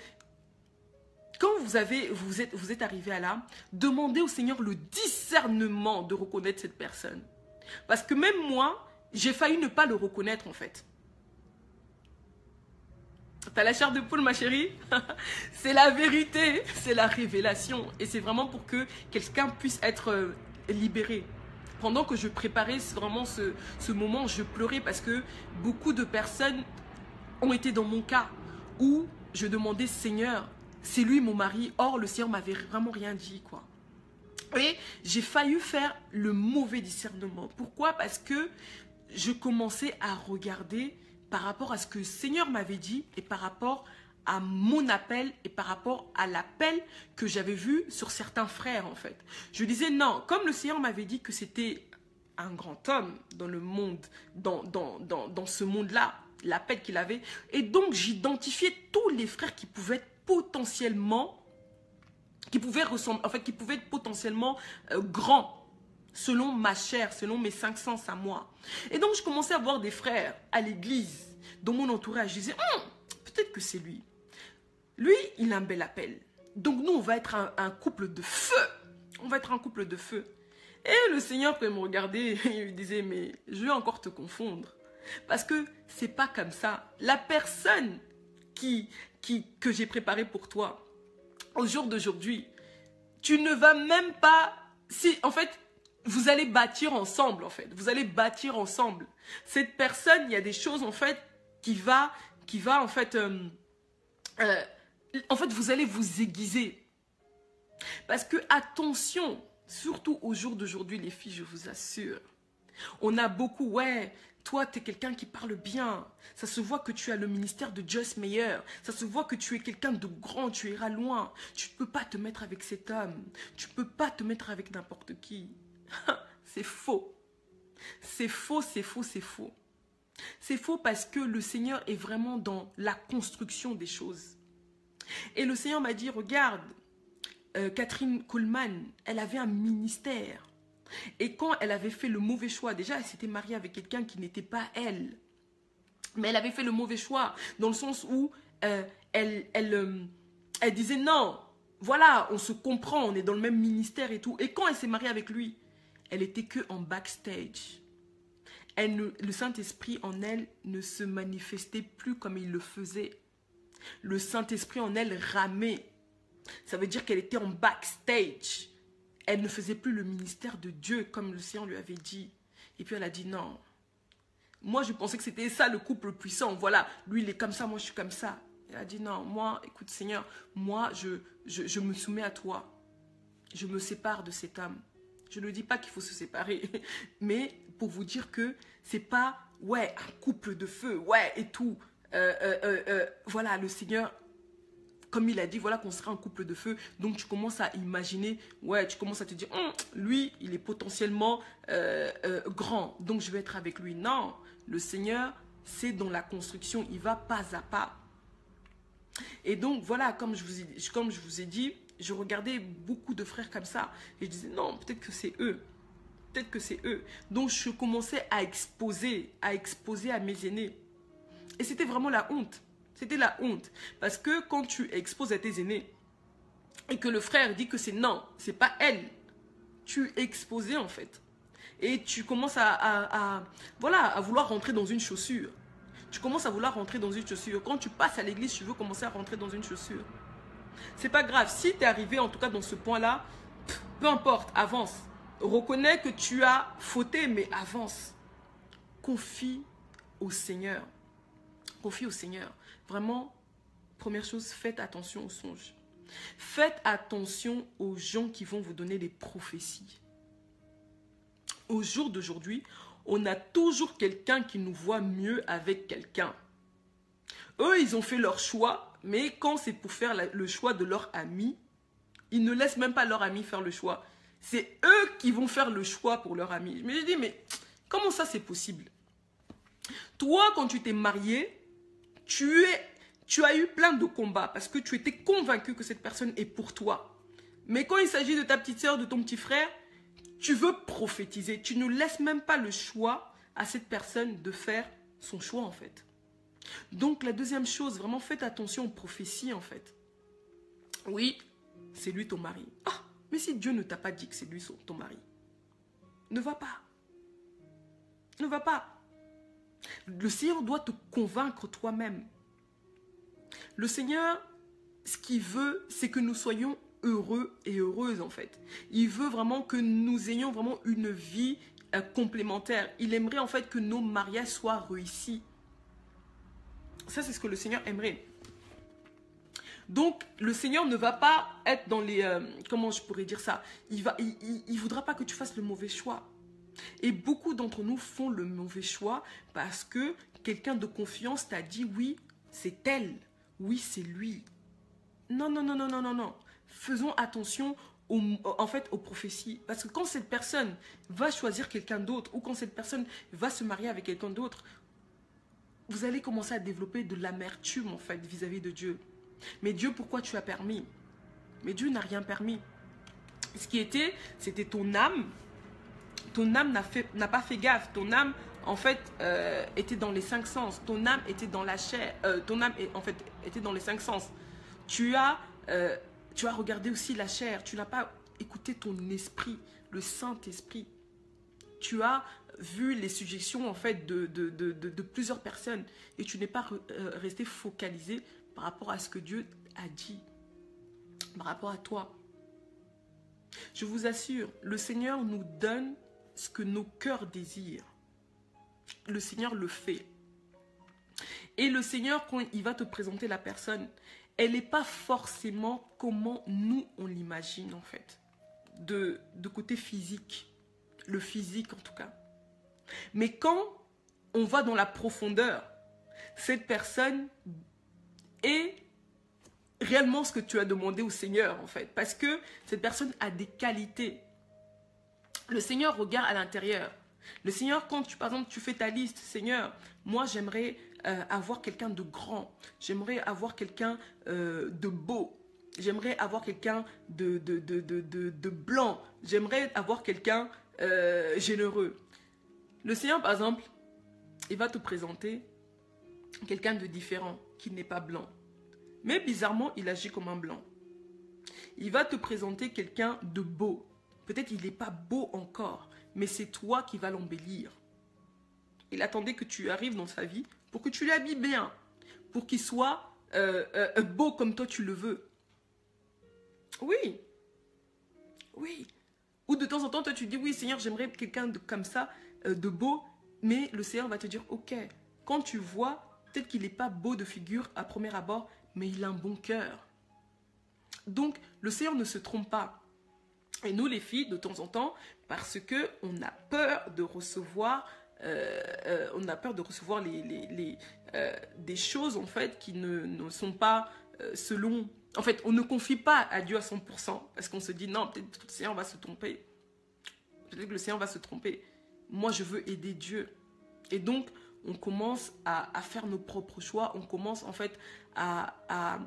A: quand vous êtes arrivé à là, demandez au Seigneur le discernement de reconnaître cette personne. Parce que même moi, j'ai failli ne pas le reconnaître en fait. T'as la chair de poule ma chérie? C'est la vérité, c'est la révélation. Et c'est vraiment pour que quelqu'un puisse être libéré. Pendant que je préparais vraiment ce moment, je pleurais parce que beaucoup de personnes ont été dans mon cas où je demandais Seigneur, c'est lui mon mari. Or le Seigneur m'avait vraiment rien dit quoi. Et j'ai failli faire le mauvais discernement. Pourquoi? Parce que je commençais à regarder par rapport à ce que le Seigneur m'avait dit et par rapport à mon appel et par rapport à l'appel que j'avais vu sur certains frères en fait. Je disais non, comme le Seigneur m'avait dit que c'était un grand homme dans le monde, dans ce monde-là, l'appel qu'il avait. Et donc, j'identifiais tous les frères qui pouvaient être potentiellement, qui pouvaient être potentiellement grands, selon ma chair, selon mes 5 sens à moi. Et donc, je commençais à voir des frères à l'église, dans mon entourage. Je disais, peut-être que c'est lui. Lui, il a un bel appel. Donc, nous, on va être un couple de feu. On va être un couple de feu. Et le Seigneur pouvait me regarder et il me disait, mais je vais encore te confondre. Parce que c'est pas comme ça. La personne que j'ai préparée pour toi, au jour d'aujourd'hui, tu ne vas même pas... En fait, vous allez bâtir ensemble, en fait. Vous allez bâtir ensemble. Cette personne, il y a des choses, en fait, qui va en fait... vous allez vous aiguiser. Parce que, attention, surtout au jour d'aujourd'hui, les filles, je vous assure, on a beaucoup, ouais... Toi, tu es quelqu'un qui parle bien. Ça se voit que tu as le ministère de Joyce Meyer. Ça se voit que tu es quelqu'un de grand, tu iras loin. Tu ne peux pas te mettre avec cet homme. Tu ne peux pas te mettre avec n'importe qui. C'est faux. C'est faux, c'est faux, c'est faux. C'est faux parce que le Seigneur est vraiment dans la construction des choses. Et le Seigneur m'a dit, regarde, Catherine Coleman, elle avait un ministère. Et quand elle avait fait le mauvais choix, déjà elle s'était mariée avec quelqu'un qui n'était pas elle. Mais elle avait fait le mauvais choix dans le sens où elle disait non, voilà, on se comprend, on est dans le même ministère et tout. Et quand elle s'est mariée avec lui, elle était que en backstage. Le Saint-Esprit en elle ne se manifestait plus comme il le faisait. Le Saint-Esprit en elle ramait. Ça veut dire qu'elle était en backstage. Elle ne faisait plus le ministère de Dieu comme le Seigneur lui avait dit. Et puis elle a dit non. Moi, je pensais que c'était ça le couple puissant. Voilà, lui, il est comme ça, moi, je suis comme ça. Elle a dit non, moi, écoute Seigneur, moi, je me soumets à toi. Je me sépare de cet homme. Je ne dis pas qu'il faut se séparer, mais pour vous dire que c'est pas, ouais, un couple de feu, ouais, et tout. Voilà, le Seigneur... Comme il a dit, voilà qu'on sera un couple de feu. Donc, tu commences à imaginer, ouais, tu commences à te dire, lui, il est potentiellement grand. Donc, je vais être avec lui. Non, le Seigneur, c'est dans la construction. Il va pas à pas. Et donc, voilà, comme je vous ai dit, je regardais beaucoup de frères comme ça. Et je disais, non, peut-être que c'est eux. Peut-être que c'est eux. Donc, je commençais à exposer à mes aînés. Et c'était vraiment la honte. C'était la honte. Parce que quand tu exposes à tes aînés et que le frère dit que c'est non, c'est pas elle, tu es exposé en fait. Et tu commences voilà, à vouloir rentrer dans une chaussure. Tu commences à vouloir rentrer dans une chaussure. Quand tu passes à l'église, tu veux commencer à rentrer dans une chaussure. C'est pas grave. Si tu es arrivé en tout cas dans ce point-là, peu importe, avance. Reconnais que tu as fauté, mais avance. Confie au Seigneur. Confie au Seigneur. Vraiment, première chose, faites attention aux songes. Faites attention aux gens qui vont vous donner des prophéties. Au jour d'aujourd'hui, on a toujours quelqu'un qui nous voit mieux avec quelqu'un. Eux, ils ont fait leur choix, mais quand c'est pour faire le choix de leur ami, ils ne laissent même pas leur ami faire le choix. C'est eux qui vont faire le choix pour leur ami. Mais je dis, mais comment ça c'est possible? Toi, quand tu t'es marié, tu as eu plein de combats parce que tu étais convaincu que cette personne est pour toi. Mais quand il s'agit de ta petite soeur, de ton petit frère, tu veux prophétiser. Tu ne laisses même pas le choix à cette personne de faire son choix en fait. Donc la deuxième chose, vraiment faites attention aux prophéties en fait. Oui, c'est lui ton mari. Ah, mais si Dieu ne t'a pas dit que c'est lui ton mari, ne va pas. Ne va pas. Le Seigneur doit te convaincre toi-même. Le Seigneur, ce qu'il veut, c'est que nous soyons heureux et heureuses en fait. Il veut vraiment que nous ayons vraiment une vie complémentaire. Il aimerait en fait que nos mariages soient réussis. Ça, c'est ce que le Seigneur aimerait. Donc, le Seigneur ne va pas être dans les... comment je pourrais dire ça? Il ne voudra pas que tu fasses le mauvais choix. Et beaucoup d'entre nous font le mauvais choix parce que quelqu'un de confiance t'a dit oui, c'est elle. Oui, c'est lui. Non, non, non, non, non, non, non. Faisons attention en fait aux prophéties. Parce que quand cette personne va choisir quelqu'un d'autre ou quand cette personne va se marier avec quelqu'un d'autre, vous allez commencer à développer de l'amertume en fait vis-à-vis de Dieu. Mais Dieu, pourquoi tu as permis? Mais Dieu n'a rien permis. Ce qui était, c'était ton âme. Ton âme n'a pas fait gaffe. Ton âme, en fait, était dans les 5 sens. Ton âme était dans la chair. Ton âme, en fait, était dans les 5 sens. Tu as regardé aussi la chair. Tu n'as pas écouté ton esprit, le Saint-Esprit. Tu as vu les suggestions, en fait, de plusieurs personnes. Et tu n'es pas resté focalisé par rapport à ce que Dieu a dit. Par rapport à toi. Je vous assure, le Seigneur nous donne ce que nos cœurs désirent. Le Seigneur le fait. Et le Seigneur, quand il va te présenter la personne, elle n'est pas forcément comment nous, on l'imagine en fait. De côté physique. Le physique en tout cas. Mais quand on va dans la profondeur, cette personne est réellement ce que tu as demandé au Seigneur en fait. Parce que cette personne a des qualités. Le Seigneur regarde à l'intérieur. Le Seigneur, quand par exemple tu fais ta liste, Seigneur, moi j'aimerais avoir quelqu'un de grand. J'aimerais avoir quelqu'un de beau. J'aimerais avoir quelqu'un de blanc. J'aimerais avoir quelqu'un généreux. Le Seigneur, par exemple, il va te présenter quelqu'un de différent, qui n'est pas blanc. Mais bizarrement, il agit comme un blanc. Il va te présenter quelqu'un de beau. Peut-être il n'est pas beau encore, mais c'est toi qui vas l'embellir. Il attendait que tu arrives dans sa vie pour que tu l'habilles bien, pour qu'il soit beau comme toi tu le veux. Oui. Oui. Ou de temps en temps, toi tu dis, oui Seigneur, j'aimerais quelqu'un comme ça, de beau, mais le Seigneur va te dire, ok, quand tu vois, peut-être qu'il n'est pas beau de figure à premier abord, mais il a un bon cœur. Donc, le Seigneur ne se trompe pas. Et nous, les filles, de temps en temps, parce qu'on a peur de recevoir, des choses, en fait, qui ne sont pas selon... En fait, on ne confie pas à Dieu à 100%, parce qu'on se dit, non, peut-être que le Seigneur va se tromper. Peut-être que le Seigneur va se tromper. Moi, je veux aider Dieu. Et donc, on commence à faire nos propres choix. On commence, en fait, à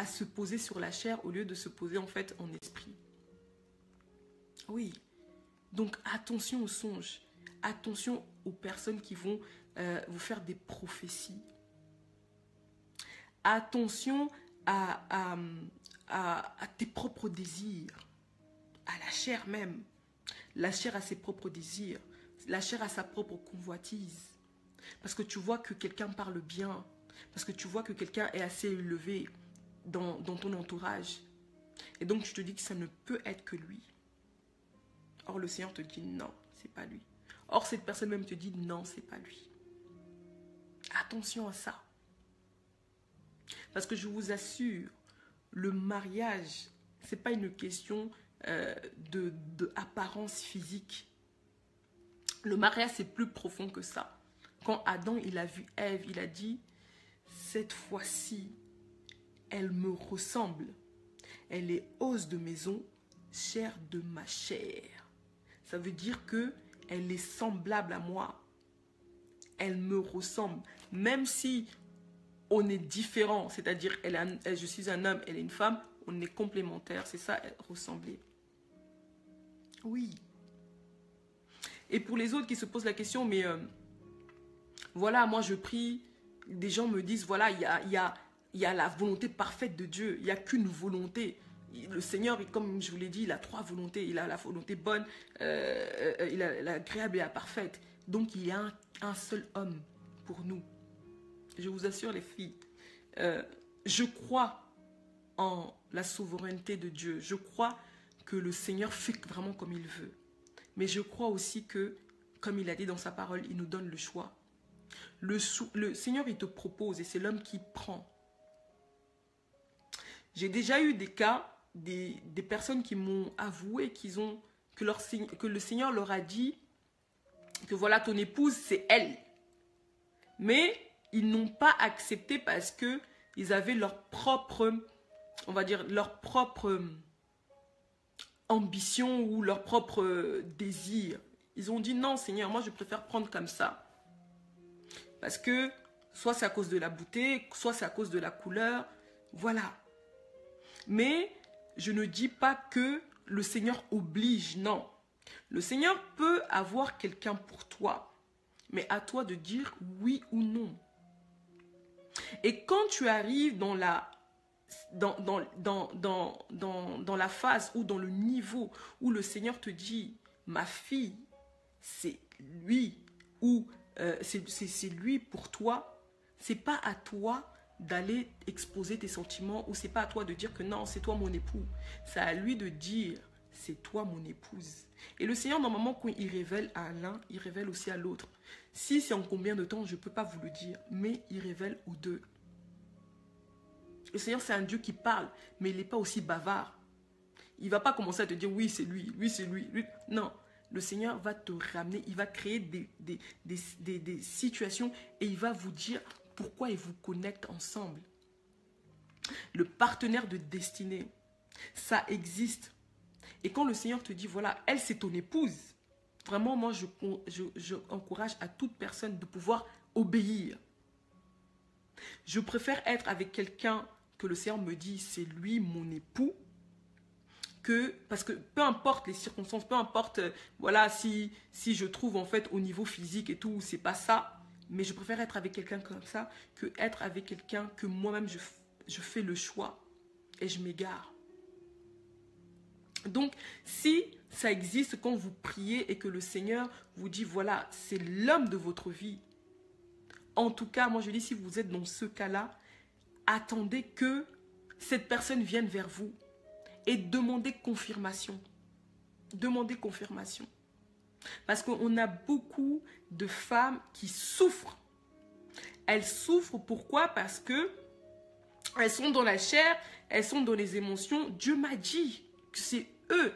A: se poser sur la chair au lieu de se poser en fait en esprit. Oui. Donc attention aux songes. Attention aux personnes qui vont vous faire des prophéties. Attention à tes propres désirs, à la chair même. La chair a ses propres désirs, la chair a sa propre convoitise. Parce que tu vois que quelqu'un parle bien, parce que tu vois que quelqu'un est assez élevé dans ton entourage. Et donc tu te dis que ça ne peut être que lui. Or le Seigneur te dit non, c'est pas lui. Or cette personne même te dit non, c'est pas lui. Attention à ça. Parce que je vous assure, le mariage, c'est pas une question de apparence physique. Le mariage, c'est plus profond que ça. Quand Adam, il a vu Ève, il a dit, cette fois-ci, elle me ressemble. Elle est os de maison, chair de ma chair. Ça veut dire que elle est semblable à moi. Elle me ressemble. Même si on est différent, c'est-à-dire je suis un homme, elle est une femme, on est complémentaires. C'est ça, ressembler. Oui. Et pour les autres qui se posent la question, mais voilà, moi je prie, des gens me disent, voilà, il y a la volonté parfaite de Dieu, il n'y a qu'une volonté. Le Seigneur, comme je vous l'ai dit, il a 3 volontés. Il a la volonté bonne, il a l'agréable et la parfaite. Donc il y a un seul homme pour nous. Je vous assure les filles, je crois en la souveraineté de Dieu. Je crois que le Seigneur fait vraiment comme il veut. Mais je crois aussi que, comme il a dit dans sa parole, il nous donne le choix. Le Seigneur, il te propose et c'est l'homme qui prend. J'ai déjà eu des cas, des personnes qui m'ont avoué que le Seigneur leur a dit que voilà, ton épouse, c'est elle. Mais ils n'ont pas accepté parce qu'ils avaient leur propre, on va dire, leur propre ambition ou leur propre désir. Ils ont dit non, Seigneur, moi je préfère prendre comme ça. Parce que soit c'est à cause de la beauté, soit c'est à cause de la couleur. Voilà. Mais je ne dis pas que le Seigneur oblige, non. Le Seigneur peut avoir quelqu'un pour toi, mais à toi de dire oui ou non. Et quand tu arrives dans la phase ou dans le niveau où le Seigneur te dit, ma fille, c'est lui, ou c'est lui pour toi, c'est pas à toi d'aller exposer tes sentiments, ou c'est pas à toi de dire que non, c'est toi mon époux. C'est à lui de dire, c'est toi mon épouse. Et le Seigneur, normalement, quand il révèle à l'un, il révèle aussi à l'autre. Si c'est en combien de temps, je ne peux pas vous le dire, mais il révèle aux deux. Le Seigneur, c'est un Dieu qui parle, mais il n'est pas aussi bavard. Il ne va pas commencer à te dire, oui, c'est lui, c'est lui. Non, le Seigneur va te ramener, il va créer des situations et il va vous dire pourquoi il vous connecte ensemble. Le partenaire de destinée, ça existe. Et quand le Seigneur te dit, voilà, elle c'est ton épouse, vraiment moi je encourage à toute personne de pouvoir obéir. Je préfère être avec quelqu'un que le Seigneur me dit, c'est lui mon époux, parce que peu importe les circonstances, peu importe, voilà, si je trouve en fait au niveau physique et tout, c'est pas ça, mais je préfère être avec quelqu'un comme ça que être avec quelqu'un que moi-même je fais le choix et je m'égare. Donc, si ça existe quand vous priez et que le Seigneur vous dit, voilà, c'est l'homme de votre vie. En tout cas, moi je dis, si vous êtes dans ce cas-là, attendez que cette personne vienne vers vous et demandez confirmation. Demandez confirmation. Parce qu'on a beaucoup de femmes qui souffrent. Elles souffrent pourquoi? Parce que elles sont dans la chair, elles sont dans les émotions. Dieu m'a dit que c'est eux.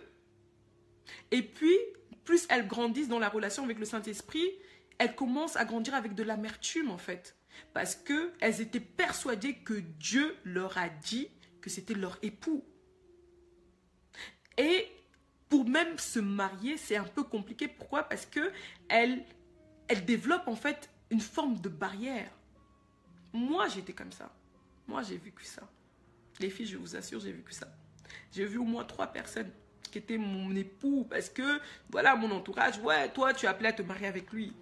A: Et puis, plus elles grandissent dans la relation avec le Saint-Esprit, elles commencent à grandir avec de l'amertume en fait. Parce qu'elles étaient persuadées que Dieu leur a dit que c'était leur époux. Et pour même se marier, c'est un peu compliqué. Pourquoi? Parce qu'elles développent en fait une forme de barrière. Moi, j'étais comme ça. Moi, j'ai vécu ça. Les filles, je vous assure, j'ai vécu ça. J'ai vu au moins 3 personnes qui étaient mon époux parce que, voilà, mon entourage, ouais, toi, tu as appelé à te marier avec lui.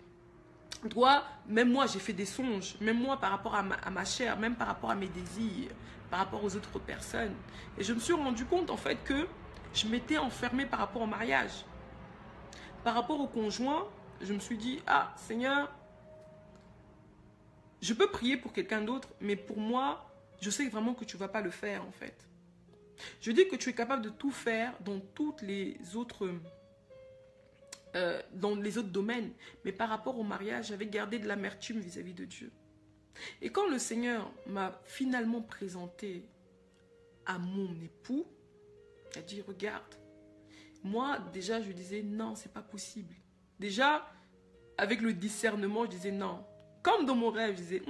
A: Toi, même moi, j'ai fait des songes. Même moi, par rapport à ma chair, même par rapport à mes désirs, par rapport aux autres personnes. Et je me suis rendu compte, en fait, que je m'étais enfermée par rapport au mariage. Par rapport au conjoint, je me suis dit, ah, Seigneur, je peux prier pour quelqu'un d'autre, mais pour moi, je sais vraiment que tu ne vas pas le faire, en fait. Je dis que tu es capable de tout faire dans toutes les autres... dans les autres domaines, mais par rapport au mariage, j'avais gardé de l'amertume vis-à-vis de Dieu. Et quand le Seigneur m'a finalement présenté à mon époux, il a dit, regarde, moi déjà je disais non, c'est pas possible. Déjà, avec le discernement, je disais non. Comme dans mon rêve, je disais,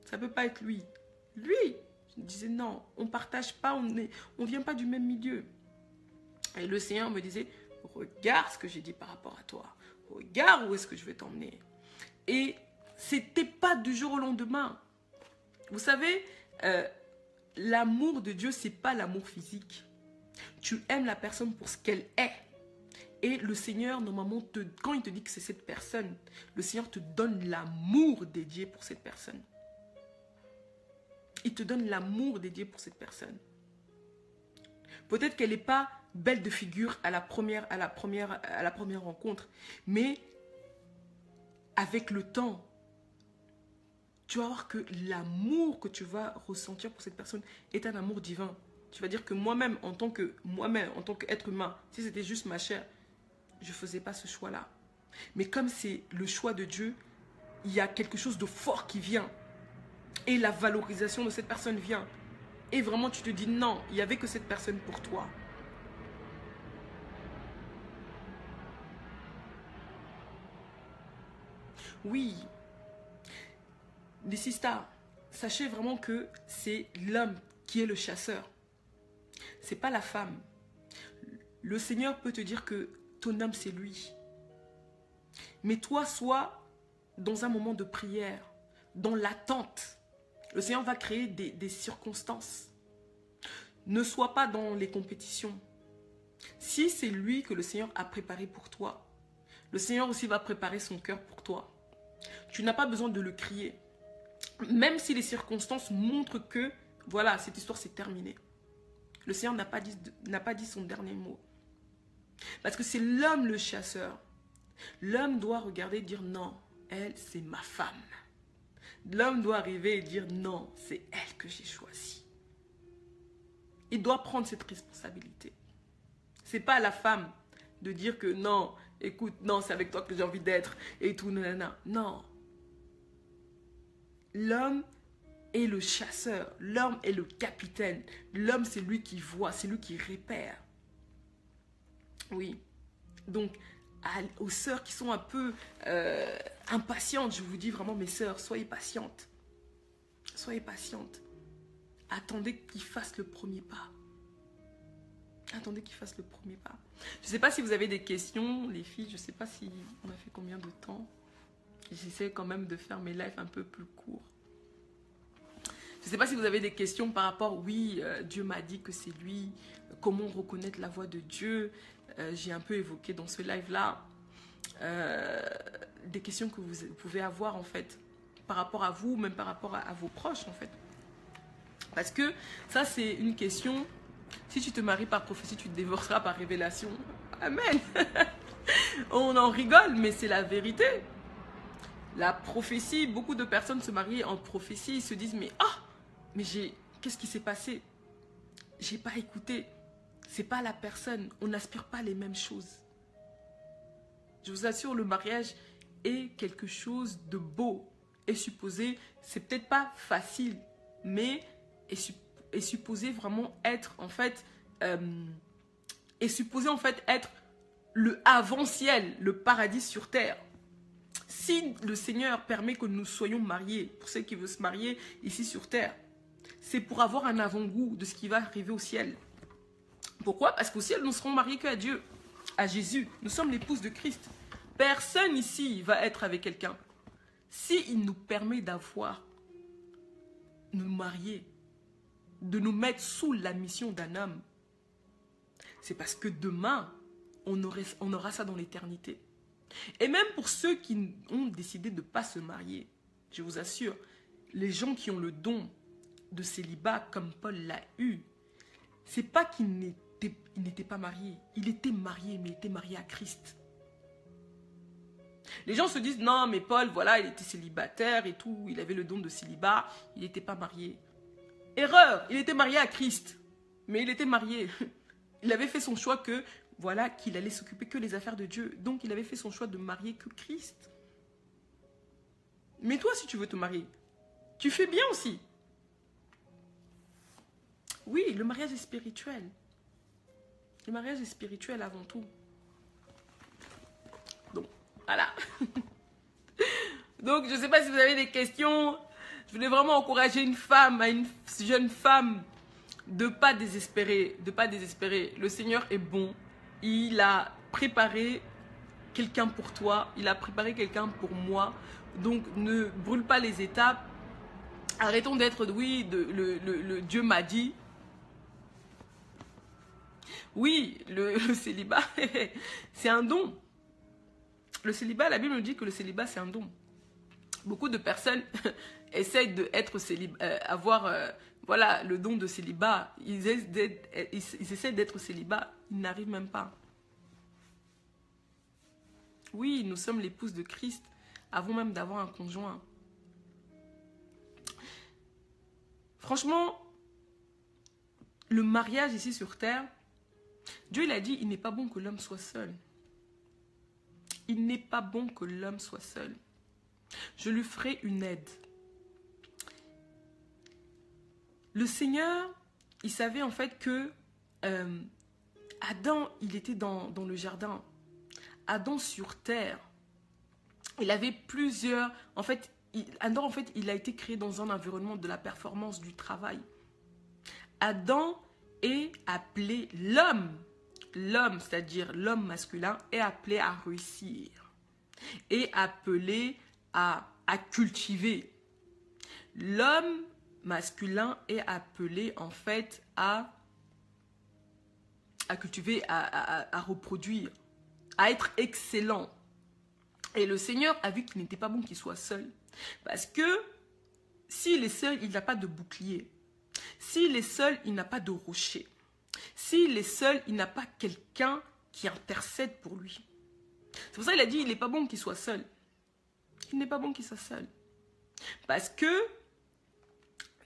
A: ça peut pas être lui. Lui, je disais non, on partage pas, on vient pas du même milieu. Et le Seigneur me disait, regarde ce que j'ai dit par rapport à toi. Regarde où est-ce que je vais t'emmener. Et c'était pas du jour au lendemain. Vous savez, l'amour de Dieu, c'est pas l'amour physique. Tu aimes la personne pour ce qu'elle est. Et le Seigneur, normalement, quand il te dit que c'est cette personne, le Seigneur te donne l'amour dédié pour cette personne. Il te donne l'amour dédié pour cette personne. Peut-être qu'elle n'est pas belle de figure à la première rencontre. Mais avec le temps, tu vas voir que l'amour que tu vas ressentir pour cette personne est un amour divin. Tu vas dire que moi-même, en tant qu'être humain, si c'était juste ma chair, je ne faisais pas ce choix-là. Mais comme c'est le choix de Dieu, il y a quelque chose de fort qui vient. Et la valorisation de cette personne vient. Et vraiment, tu te dis non, il n'y avait que cette personne pour toi. Oui, les sisters, sachez vraiment que c'est l'homme qui est le chasseur. C'est pas la femme. Le Seigneur peut te dire que ton homme, c'est lui. Mais toi, sois dans un moment de prière, dans l'attente. Le Seigneur va créer des circonstances. Ne sois pas dans les compétitions. Si c'est lui que le Seigneur a préparé pour toi, le Seigneur aussi va préparer son cœur pour toi. Tu n'as pas besoin de le crier. Même si les circonstances montrent que, voilà, cette histoire s'est terminée. Le Seigneur n'a pas dit son dernier mot. Parce que c'est l'homme le chasseur. L'homme doit regarder et dire non, elle c'est ma femme. L'homme doit arriver et dire non, c'est elle que j'ai choisie. Il doit prendre cette responsabilité. C'est pas à la femme de dire que non, écoute, non, c'est avec toi que j'ai envie d'être et tout, nanana. Non. L'homme est le chasseur, l'homme est le capitaine. L'homme, c'est lui qui voit, c'est lui qui repère. Oui. Donc, aux sœurs qui sont un peu impatientes, je vous dis vraiment, mes sœurs, soyez patientes. Soyez patientes. Attendez qu'il fasse le premier pas. Attendez qu'il fasse le premier pas. Je ne sais pas si vous avez des questions, les filles. Je ne sais pas si on a fait combien de temps. J'essaie quand même de faire mes lives un peu plus courts. Je ne sais pas si vous avez des questions par rapport, oui, Dieu m'a dit que c'est lui. Comment reconnaître la voix de Dieu? J'ai un peu évoqué dans ce live-là. Des questions que vous pouvez avoir, en fait, par rapport à vous, même par rapport à vos proches, en fait. Parce que ça, c'est une question. Si tu te maries par prophétie, tu te divorceras par révélation. Amen. On en rigole, mais c'est la vérité. La prophétie, beaucoup de personnes se marient en prophétie, ils se disent, mais qu'est-ce qui s'est passé? J'ai pas écouté. C'est pas la personne. On n'aspire pas les mêmes choses. Je vous assure, le mariage est quelque chose de beau. Est supposé, c'est peut-être pas facile, mais est supposé vraiment être, en fait, est supposé en fait être le avant-ciel, le paradis sur terre. Si le Seigneur permet que nous soyons mariés, pour ceux qui veulent se marier ici sur terre, c'est pour avoir un avant-goût de ce qui va arriver au ciel. Pourquoi? Parce qu'au ciel, nous serons mariés qu'à Dieu, à Jésus. Nous sommes l'épouse de Christ. Personne ici va être avec quelqu'un. S'il nous permet d'avoir, nous marier, de nous mettre sous la mission d'un homme, c'est parce que demain, on aura ça dans l'éternité. Et même pour ceux qui ont décidé de ne pas se marier, je vous assure, les gens qui ont le don de célibat comme Paul l'a eu, c'est pas qu'il n'était pas marié. Il était marié, mais il était marié à Christ. Les gens se disent, non, mais Paul, voilà, il était célibataire et tout, il avait le don de célibat, il n'était pas marié. Erreur, il était marié à Christ, mais il était marié. Il avait fait son choix que, voilà, qu'il allait s'occuper que des affaires de Dieu. Donc, il avait fait son choix de marier que Christ. Mais toi, si tu veux te marier, tu fais bien aussi. Oui, le mariage est spirituel. Le mariage est spirituel avant tout. Donc, voilà. Donc, je ne sais pas si vous avez des questions. Je voulais vraiment encourager une femme, une jeune femme, de ne pas désespérer. De pas désespérer. Le Seigneur est bon. Il a préparé quelqu'un pour toi. Il a préparé quelqu'un pour moi. Donc, ne brûle pas les étapes. Arrêtons d'être, oui, le Dieu m'a dit. Oui, le célibat, c'est un don. Le célibat, la Bible nous dit que le célibat, c'est un don. Beaucoup de personnes essayent avoir voilà, le don de célibat. Ils essaient d'être célibat. Ils n'arrivent même pas. Oui, nous sommes l'épouse de Christ avant même d'avoir un conjoint. Franchement, le mariage ici sur terre, Dieu il a dit, il n'est pas bon que l'homme soit seul. Il n'est pas bon que l'homme soit seul. Je lui ferai une aide. Le Seigneur, il savait en fait que Adam, il était dans le jardin. Adam sur terre, il avait plusieurs... En fait, Adam, en fait, il a été créé dans un environnement de la performance, du travail. Adam est appelé l'homme. L'homme, c'est-à-dire l'homme masculin, est appelé à réussir. Et appelé à cultiver. L'homme masculin est appelé en fait à cultiver, à reproduire, à être excellent. Et le Seigneur a vu qu'il n'était pas bon qu'il soit seul. Parce que s'il est seul, il n'a pas de bouclier. S'il est seul, il n'a pas de rocher. S'il est seul, il n'a pas quelqu'un qui intercède pour lui. C'est pour ça qu'il a dit, il n'est pas bon qu'il soit seul. Il n'est pas bon qu'il soit seul. Parce que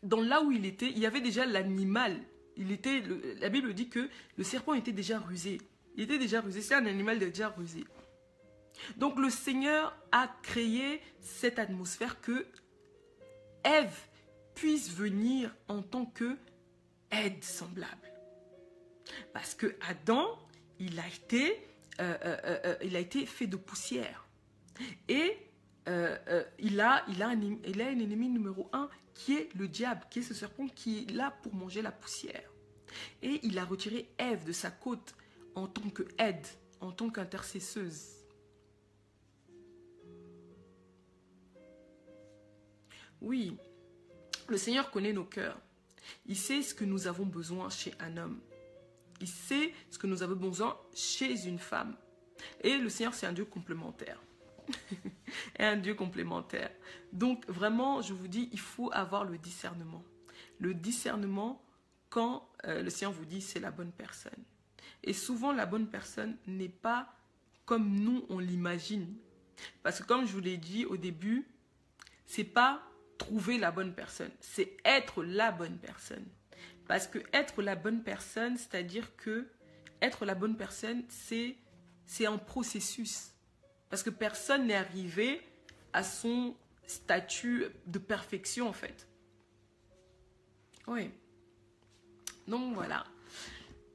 A: dans là où il était, il y avait déjà l'animal. La Bible dit que le serpent était déjà rusé. Il était déjà rusé. C'est un animal déjà rusé. Donc le Seigneur a créé cette atmosphère que Ève puisse venir en tant que aide semblable. Parce que Adam, il a été fait de poussière. Et il a un ennemi numéro 1 qui est le diable, qui est ce serpent qui est là pour manger la poussière. Et il a retiré Ève de sa côte en tant qu'aide, en tant qu'intercesseuse. Oui, le Seigneur connaît nos cœurs. Il sait ce que nous avons besoin chez un homme. Il sait ce que nous avons besoin chez une femme. Et le Seigneur, c'est un Dieu complémentaire. Un Dieu complémentaire. Donc, vraiment, je vous dis, il faut avoir le discernement. Le discernement quand le Seigneur vous dit c'est la bonne personne. Et souvent, la bonne personne n'est pas comme nous, on l'imagine. Parce que comme je vous l'ai dit au début, c'est pas trouver la bonne personne, c'est être la bonne personne. Parce que être la bonne personne, c'est-à-dire que être la bonne personne, c'est un processus. Parce que personne n'est arrivé à son statut de perfection, en fait. Oui. Donc, voilà.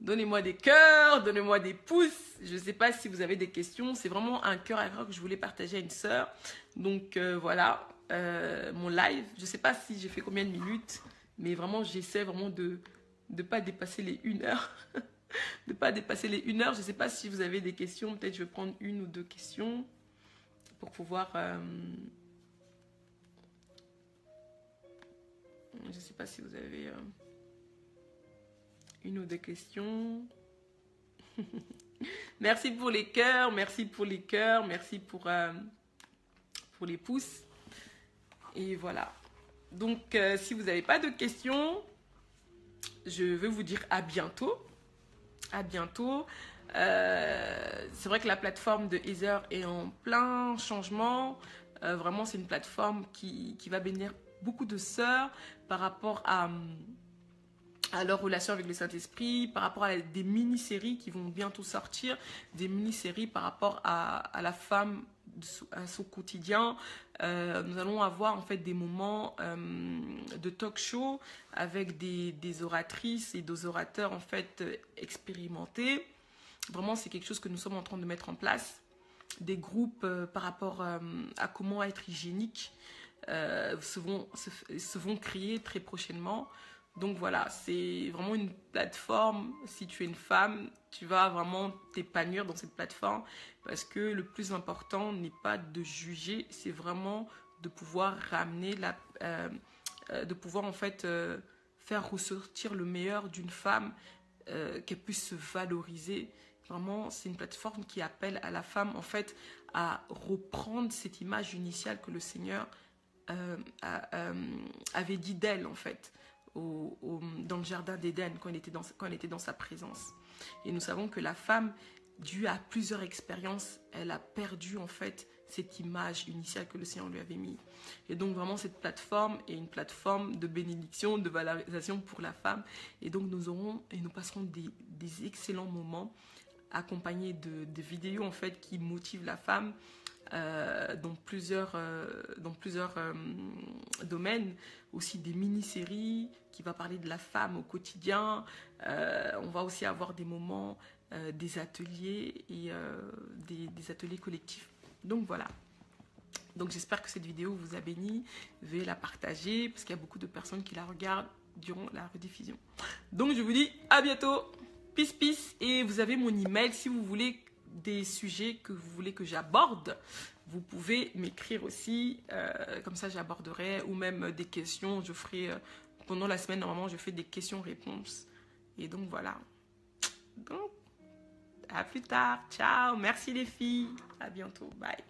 A: Donnez-moi des cœurs, donnez-moi des pouces. Je ne sais pas si vous avez des questions. C'est vraiment un cœur à cœur que je voulais partager à une sœur. Donc, voilà. Mon live. Je ne sais pas si j'ai fait combien de minutes. Mais vraiment, j'essaie vraiment de ne pas dépasser les 1 heure. De ne pas dépasser les 1 heure. Je ne sais pas si vous avez des questions. Peut-être je vais prendre 1 ou 2 questions pour pouvoir... Je ne sais pas si vous avez 1 ou 2 questions. Merci pour les cœurs, merci pour les cœurs, merci pour les pouces. Et voilà. Donc, si vous n'avez pas de questions, je veux vous dire à bientôt. À bientôt. C'est vrai que la plateforme de Heather est en plein changement. Vraiment, c'est une plateforme qui va bénir beaucoup de sœurs par rapport à leur relation avec le Saint-Esprit, par rapport à des mini-séries qui vont bientôt sortir, des mini-séries par rapport à la femme, à son quotidien. Nous allons avoir en fait des moments de talk-show avec des oratrices et des orateurs en fait expérimentés. Vraiment, c'est quelque chose que nous sommes en train de mettre en place. Des groupes par rapport à comment être hygiénique se vont créer très prochainement. Donc voilà, c'est vraiment une plateforme. Si tu es une femme, tu vas vraiment t'épanouir dans cette plateforme parce que le plus important n'est pas de juger, c'est vraiment de pouvoir ramener de pouvoir en fait faire ressortir le meilleur d'une femme, qu'elle puisse se valoriser. Vraiment, c'est une plateforme qui appelle à la femme en fait à reprendre cette image initiale que le Seigneur avait dit d'elle en fait. Dans le jardin d'Éden quand elle était dans sa présence. Et nous savons que la femme, due à plusieurs expériences, elle a perdu en fait cette image initiale que le Seigneur lui avait mise. Et donc vraiment cette plateforme est une plateforme de bénédiction, de valorisation pour la femme. Et donc nous passerons des excellents moments accompagnés de vidéos en fait qui motivent la femme. Dans plusieurs domaines, aussi des mini-séries qui va parler de la femme au quotidien. On va aussi avoir des moments, des ateliers et des ateliers collectifs. Donc voilà. Donc j'espère que cette vidéo vous a béni. Veuillez la partager parce qu'il y a beaucoup de personnes qui la regardent durant la rediffusion. Donc je vous dis à bientôt. Peace, peace. Et vous avez mon email si vous voulez des sujets que vous voulez que j'aborde, vous pouvez m'écrire aussi, comme ça j'aborderai, ou même des questions, je ferai, pendant la semaine normalement je fais des questions-réponses, et donc voilà. Donc, à plus tard, ciao, merci les filles, à bientôt, bye.